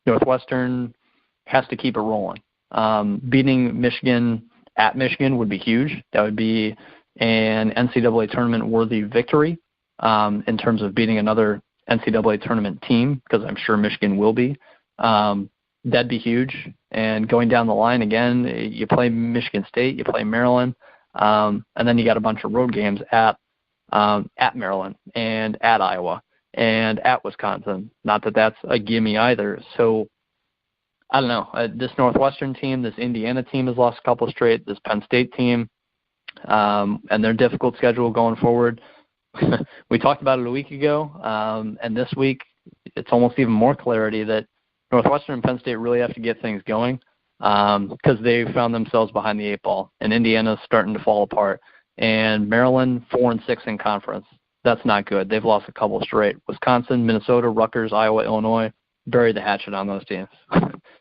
Northwestern has to keep it rolling. Beating Michigan at Michigan would be huge. That would be an NCAA tournament-worthy victory in terms of beating another NCAA tournament team, because I'm sure Michigan will be. That'd be huge. And going down the line again, you play Michigan State, you play Maryland, and then you got a bunch of road games at Maryland and at Iowa and at Wisconsin. Not that that's a gimme either. So I don't know. This Northwestern team, this Indiana team has lost a couple straight. This Penn State team, and their difficult schedule going forward. We talked about it a week ago, and this week it's almost even more clarity that Northwestern and Penn State really have to get things going because they found themselves behind the 8 ball, and Indiana's starting to fall apart. And Maryland 4-6 in conference. That's not good. They've lost a couple straight. Wisconsin, Minnesota, Rutgers, Iowa, Illinois buried the hatchet on those teams,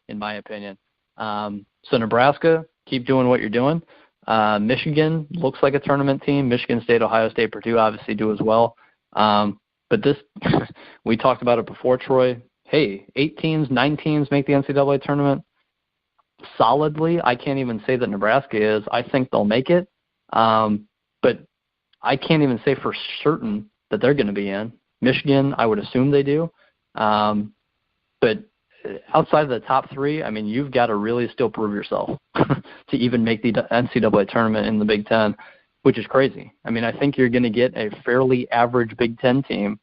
in my opinion. So Nebraska, keep doing what you're doing. Michigan looks like a tournament team. Michigan State, Ohio State, Purdue obviously do as well. But this, we talked about it before, Troy. Hey, 8 teams, 9 teams make the NCAA tournament solidly. I can't even say that Nebraska is. I think they'll make it. But I can't even say for certain that they're going to be in. Michigan, I would assume they do. But outside of the top 3, I mean, you've got to really still prove yourself to even make the NCAA tournament in the Big Ten, which is crazy. I mean, I think you're going to get a fairly average Big Ten team,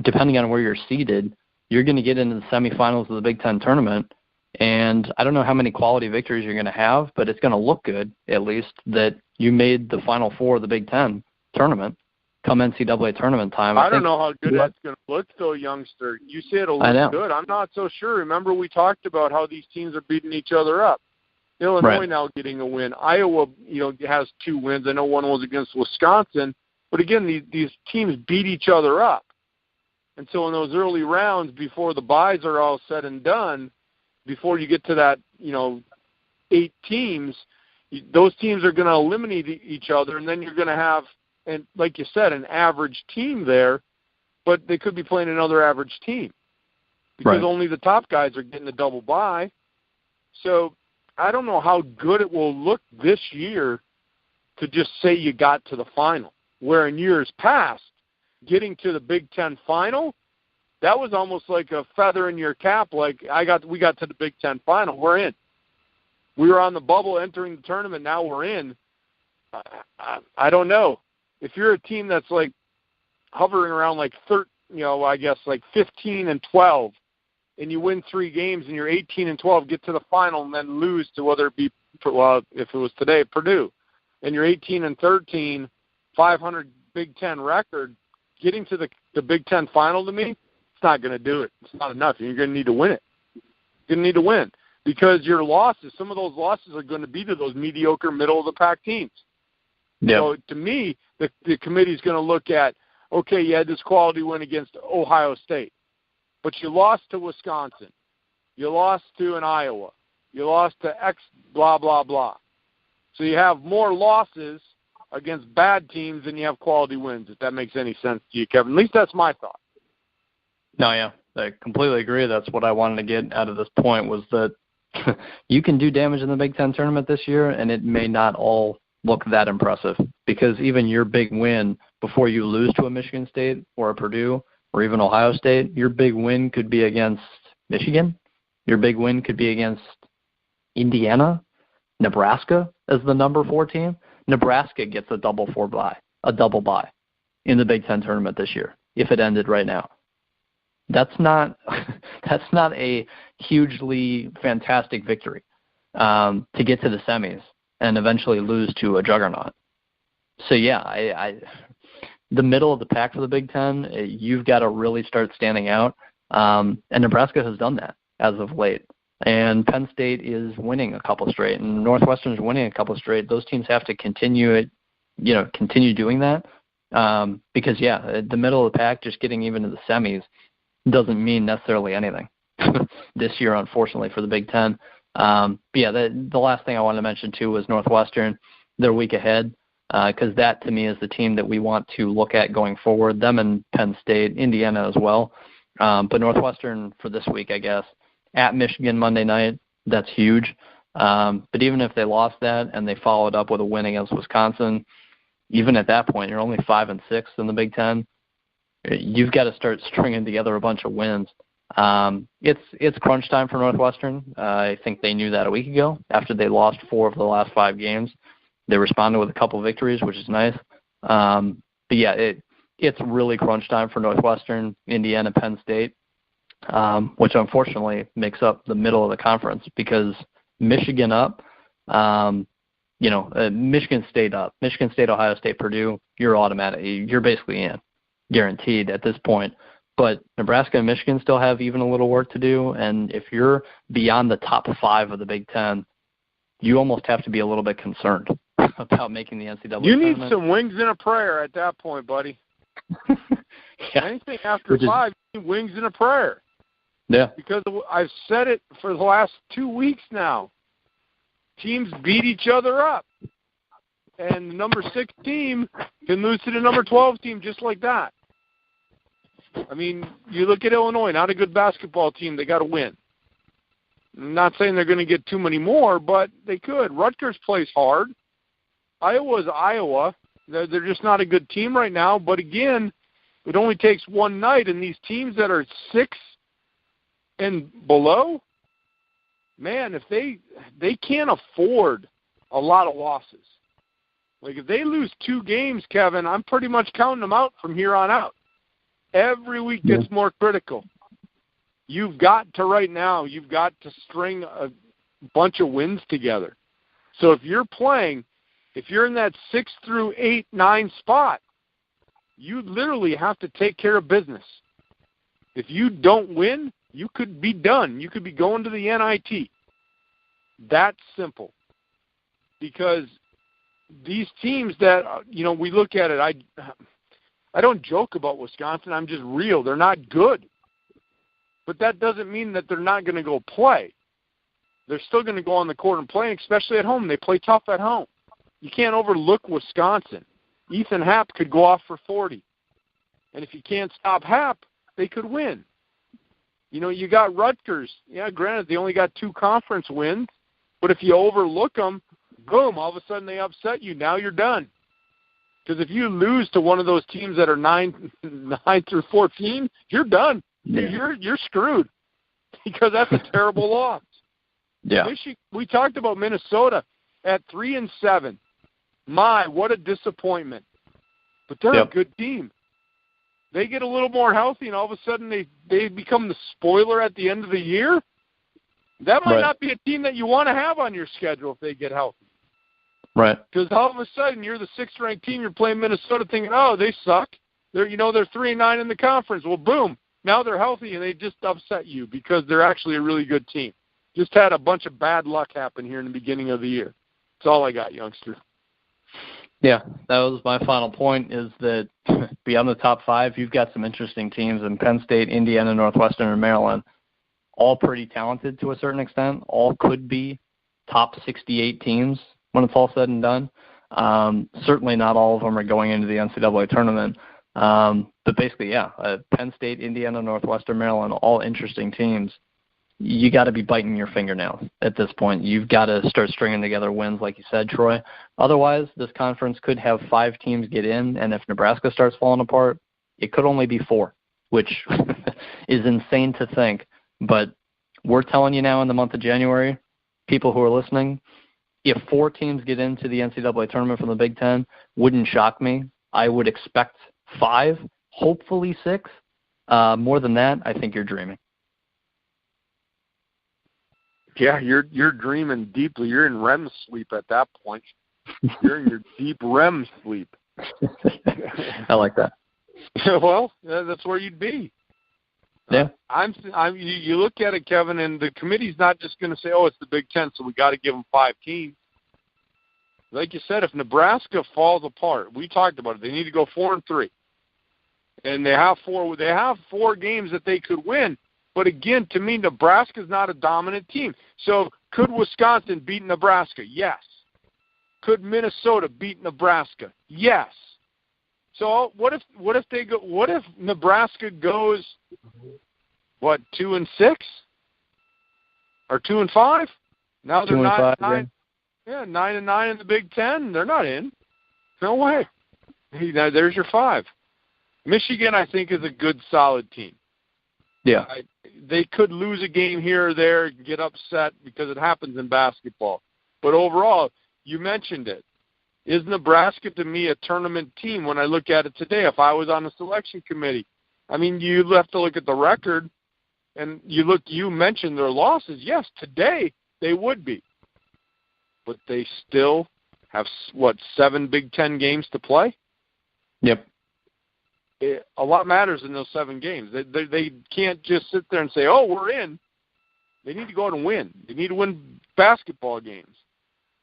depending on where you're seated. You're going to get into the semifinals of the Big Ten tournament, and I don't know how many quality victories you're going to have, but it's going to look good, at least, that you made the Final Four of the Big Ten tournament come NCAA tournament time. I don't know how good that's going to look, though, youngster. You say it'll look good. I'm not so sure. Remember, we talked about how these teams are beating each other up. Illinois now getting a win. Iowa, has 2 wins. I know one was against Wisconsin. But, again, these teams beat each other up. And so in those early rounds, before the byes are all said and done, before you get to that, 8 teams, those teams are going to eliminate each other, and then you're going to have, and like you said, an average team there, but they could be playing another average team because only the top guys are getting a double bye. So I don't know how good it will look this year to just say you got to the final, where in years past, getting to the Big Ten final, that was almost like a feather in your cap. Like we got to the Big Ten final, we're in. We were on the bubble entering the tournament. Now we're in. I don't know. If you're a team that's like hovering around like 15 and 12, and you win 3 games and you're 18 and 12, get to the final and then lose to whether it be if it was today Purdue, and you're 18 and 13, 500 Big Ten record. Getting to the Big Ten final, to me, it's not going to do it. It's not enough. You're going to need to win it. You're going to need to win because your losses, some of those losses are going to be to those mediocre, middle-of-the-pack teams. Yep. So, to me, the committee's going to look at, okay, you had this quality win against Ohio State, but you lost to Wisconsin. You lost to an Iowa. You lost to X blah, blah, blah. So you have more losses against bad teams than you have quality wins, if that makes any sense to you, Kevin. At least that's my thought. No, yeah, I completely agree. That's what I wanted to get out of this point was that you can do damage in the Big Ten tournament this year, and it may not all look that impressive because even your big win before you lose to a Michigan State or a Purdue or even Ohio State, your big win could be against Michigan. Your big win could be against Indiana, Nebraska as the number 4 team. Nebraska gets a double bye in the Big Ten tournament this year if it ended right now. That's not a hugely fantastic victory to get to the semis and eventually lose to a juggernaut. So yeah, the middle of the pack for the Big Ten, you've got to really start standing out, and Nebraska has done that as of late. And Penn State is winning a couple straight, and Northwestern is winning a couple straight. Those teams have to continue doing that. Because, the middle of the pack just getting even to the semis doesn't mean necessarily anything this year, unfortunately, for the Big Ten. The last thing I wanted to mention, too, was Northwestern, their week ahead, because that, to me, is the team that we want to look at going forward, them and Penn State, Indiana as well. But Northwestern for this week, I guess, at Michigan Monday night, that's huge. But even if they lost that and they followed up with a win against Wisconsin, even at that point, you're only 5-6 in the Big Ten. You've got to start stringing together a bunch of wins. It's crunch time for Northwestern. I think they knew that a week ago. After they lost 4 of the last 5 games, they responded with a couple of victories, which is nice. It's really crunch time for Northwestern, Indiana, Penn State, which unfortunately makes up the middle of the conference because Michigan up, Michigan State up, Michigan State, Ohio State, Purdue, you're basically in, guaranteed at this point. But Nebraska and Michigan still have even a little work to do, and if you're beyond the top 5 of the Big Ten, you almost have to be a little bit concerned about making the NCAA tournament. You need some wings and a prayer at that point, buddy. Anything after 5, you need wings and a prayer. Yeah. Because I've said it for the last 2 weeks now. Teams beat each other up. And the number 6 team can lose to the number 12 team just like that. I mean, you look at Illinois, not a good basketball team. They got to win. I'm not saying they're going to get too many more, but they could. Rutgers plays hard. Iowa's Iowa. They're just not a good team right now. But, again, it only takes one night, and these teams that are 6 and below, man, if they can't afford a lot of losses. Like, if they lose 2 games, Kevin, I'm pretty much counting them out from here on out. Every week gets more critical. You've got to string a bunch of wins together. So if you're in that 6 through 8, 9 spot, you literally have to take care of business. If you don't win, you could be done. You could be going to the NIT. That's simple. Because these teams that, we look at it, I don't joke about Wisconsin. I'm just real. They're not good. But that doesn't mean that they're not going to go play. They're still going to go on the court and play, especially at home. They play tough at home. You can't overlook Wisconsin. Ethan Happ could go off for 40. And if you can't stop Happ, they could win. You got Rutgers. Yeah, granted, they only got 2 conference wins. But if you overlook them, boom, all of a sudden they upset you. Now you're done. Because if you lose to one of those teams that are 9 through 14, you're done. Yeah. You're screwed. Because that's a terrible loss. Yeah. We talked about Minnesota at 3-7. My, what a disappointment. But they're a good team. They get a little more healthy, and all of a sudden they become the spoiler at the end of the year. That might not be a team that you want to have on your schedule if they get healthy. Right. Because all of a sudden you're the 6th-ranked team, you're playing Minnesota thinking, oh, they suck. They're 3-9 in the conference. Well, boom, now they're healthy, and they just upset you because they're actually a really good team. Just had a bunch of bad luck happen here in the beginning of the year. That's all I got, youngster. Yeah, that was my final point, is that beyond the top 5, you've got some interesting teams in Penn State, Indiana, Northwestern, and Maryland, all pretty talented to a certain extent. All could be top 68 teams when it's all said and done. Certainly not all of them are going into the NCAA tournament. But basically, Penn State, Indiana, Northwestern, Maryland, all interesting teams. You got to be biting your fingernails at this point. You've got to start stringing together wins, like you said, Troy. Otherwise, this conference could have 5 teams get in, and if Nebraska starts falling apart, it could only be 4, which is insane to think. But we're telling you now in the month of January, people who are listening, if 4 teams get into the NCAA tournament from the Big Ten, wouldn't shock me. I would expect 5, hopefully 6. More than that, I think you're dreaming. Yeah, you're dreaming deeply. You're in REM sleep at that point. You're in your deep REM sleep. I like that. Well, that's where you'd be. Yeah. You look at it, Kevin, and the committee's not just going to say, oh, it's the Big Ten, so we got to give them 5 teams. like you said, if Nebraska falls apart, we talked about it, they need to go 4-3. And they have four games that they could win. But again, to me, Nebraska's not a dominant team. So could Wisconsin beat Nebraska? Yes. Could Minnesota beat Nebraska? Yes. So what if Nebraska goes 2-6 or 2-5? Now they're 9-9. Yeah, 9-9 in the Big Ten. They're not in. No way. Hey, now there's your 5. Michigan, I think, is a good, solid team. Yeah. They could lose a game here or there and get upset because it happens in basketball. But overall, you mentioned it. Is Nebraska, to me, a tournament team when I look at it today? If I was on the selection committee, I mean, you have to look at the record, and you mentioned their losses. Yes, today they would be. But they still have, 7 Big Ten games to play? Yep. A lot matters in those 7 games. They can't just sit there and say, oh, we're in. They need to go out and win. They need to win basketball games.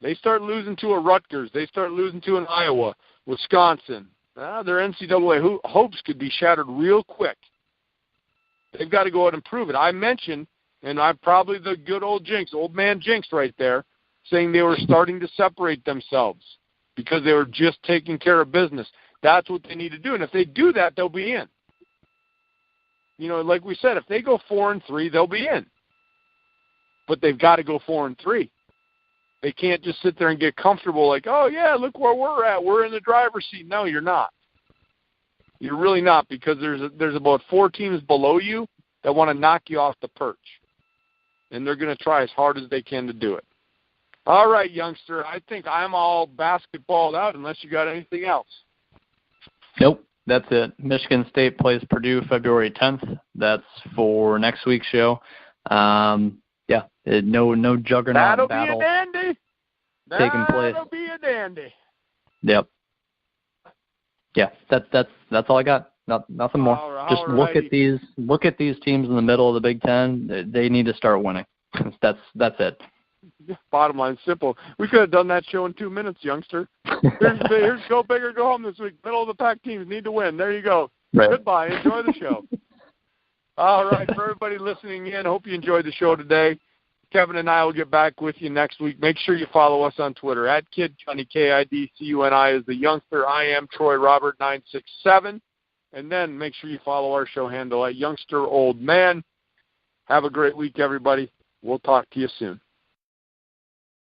They start losing to a Rutgers. They start losing to an Iowa, Wisconsin. Their NCAA hopes could be shattered real quick. They've got to go out and prove it. I mentioned, and I'm probably the good old man jinx right there, saying they were starting to separate themselves because they were just taking care of business. That's what they need to do. And if they do that, they'll be in. Like we said, if they go 4-3, they'll be in. But they've got to go 4-3. They can't just sit there and get comfortable like, oh, yeah, look where we're at. We're in the driver's seat. No, you're not. You're really not, because there's about 4 teams below you that want to knock you off the perch. And they're going to try as hard as they can to do it. All right, youngster, I think I'm all basketballed out unless you got anything else. Nope, that's it. Michigan State plays Purdue February 10th. That's for next week's show. No juggernaut battle taking place. That'll be a dandy. Yep. Yeah, that's all I got. Nothing more. Just look at these teams in the middle of the Big Ten. They need to start winning. That's it. Bottom line, simple. We could have done that show in 2 minutes, youngster. Here's Go Big or Go Home this week. Middle of the pack teams need to win. There you go. Right. Goodbye. Enjoy the show. All right, for everybody listening in, hope you enjoyed the show today. Kevin and I will get back with you next week. Make sure you follow us on Twitter at KidCunny, KIDCUNI is the youngster. I am Troy Robert 967. And then make sure you follow our show handle at Youngster Old Man. Have a great week, everybody. We'll talk to you soon.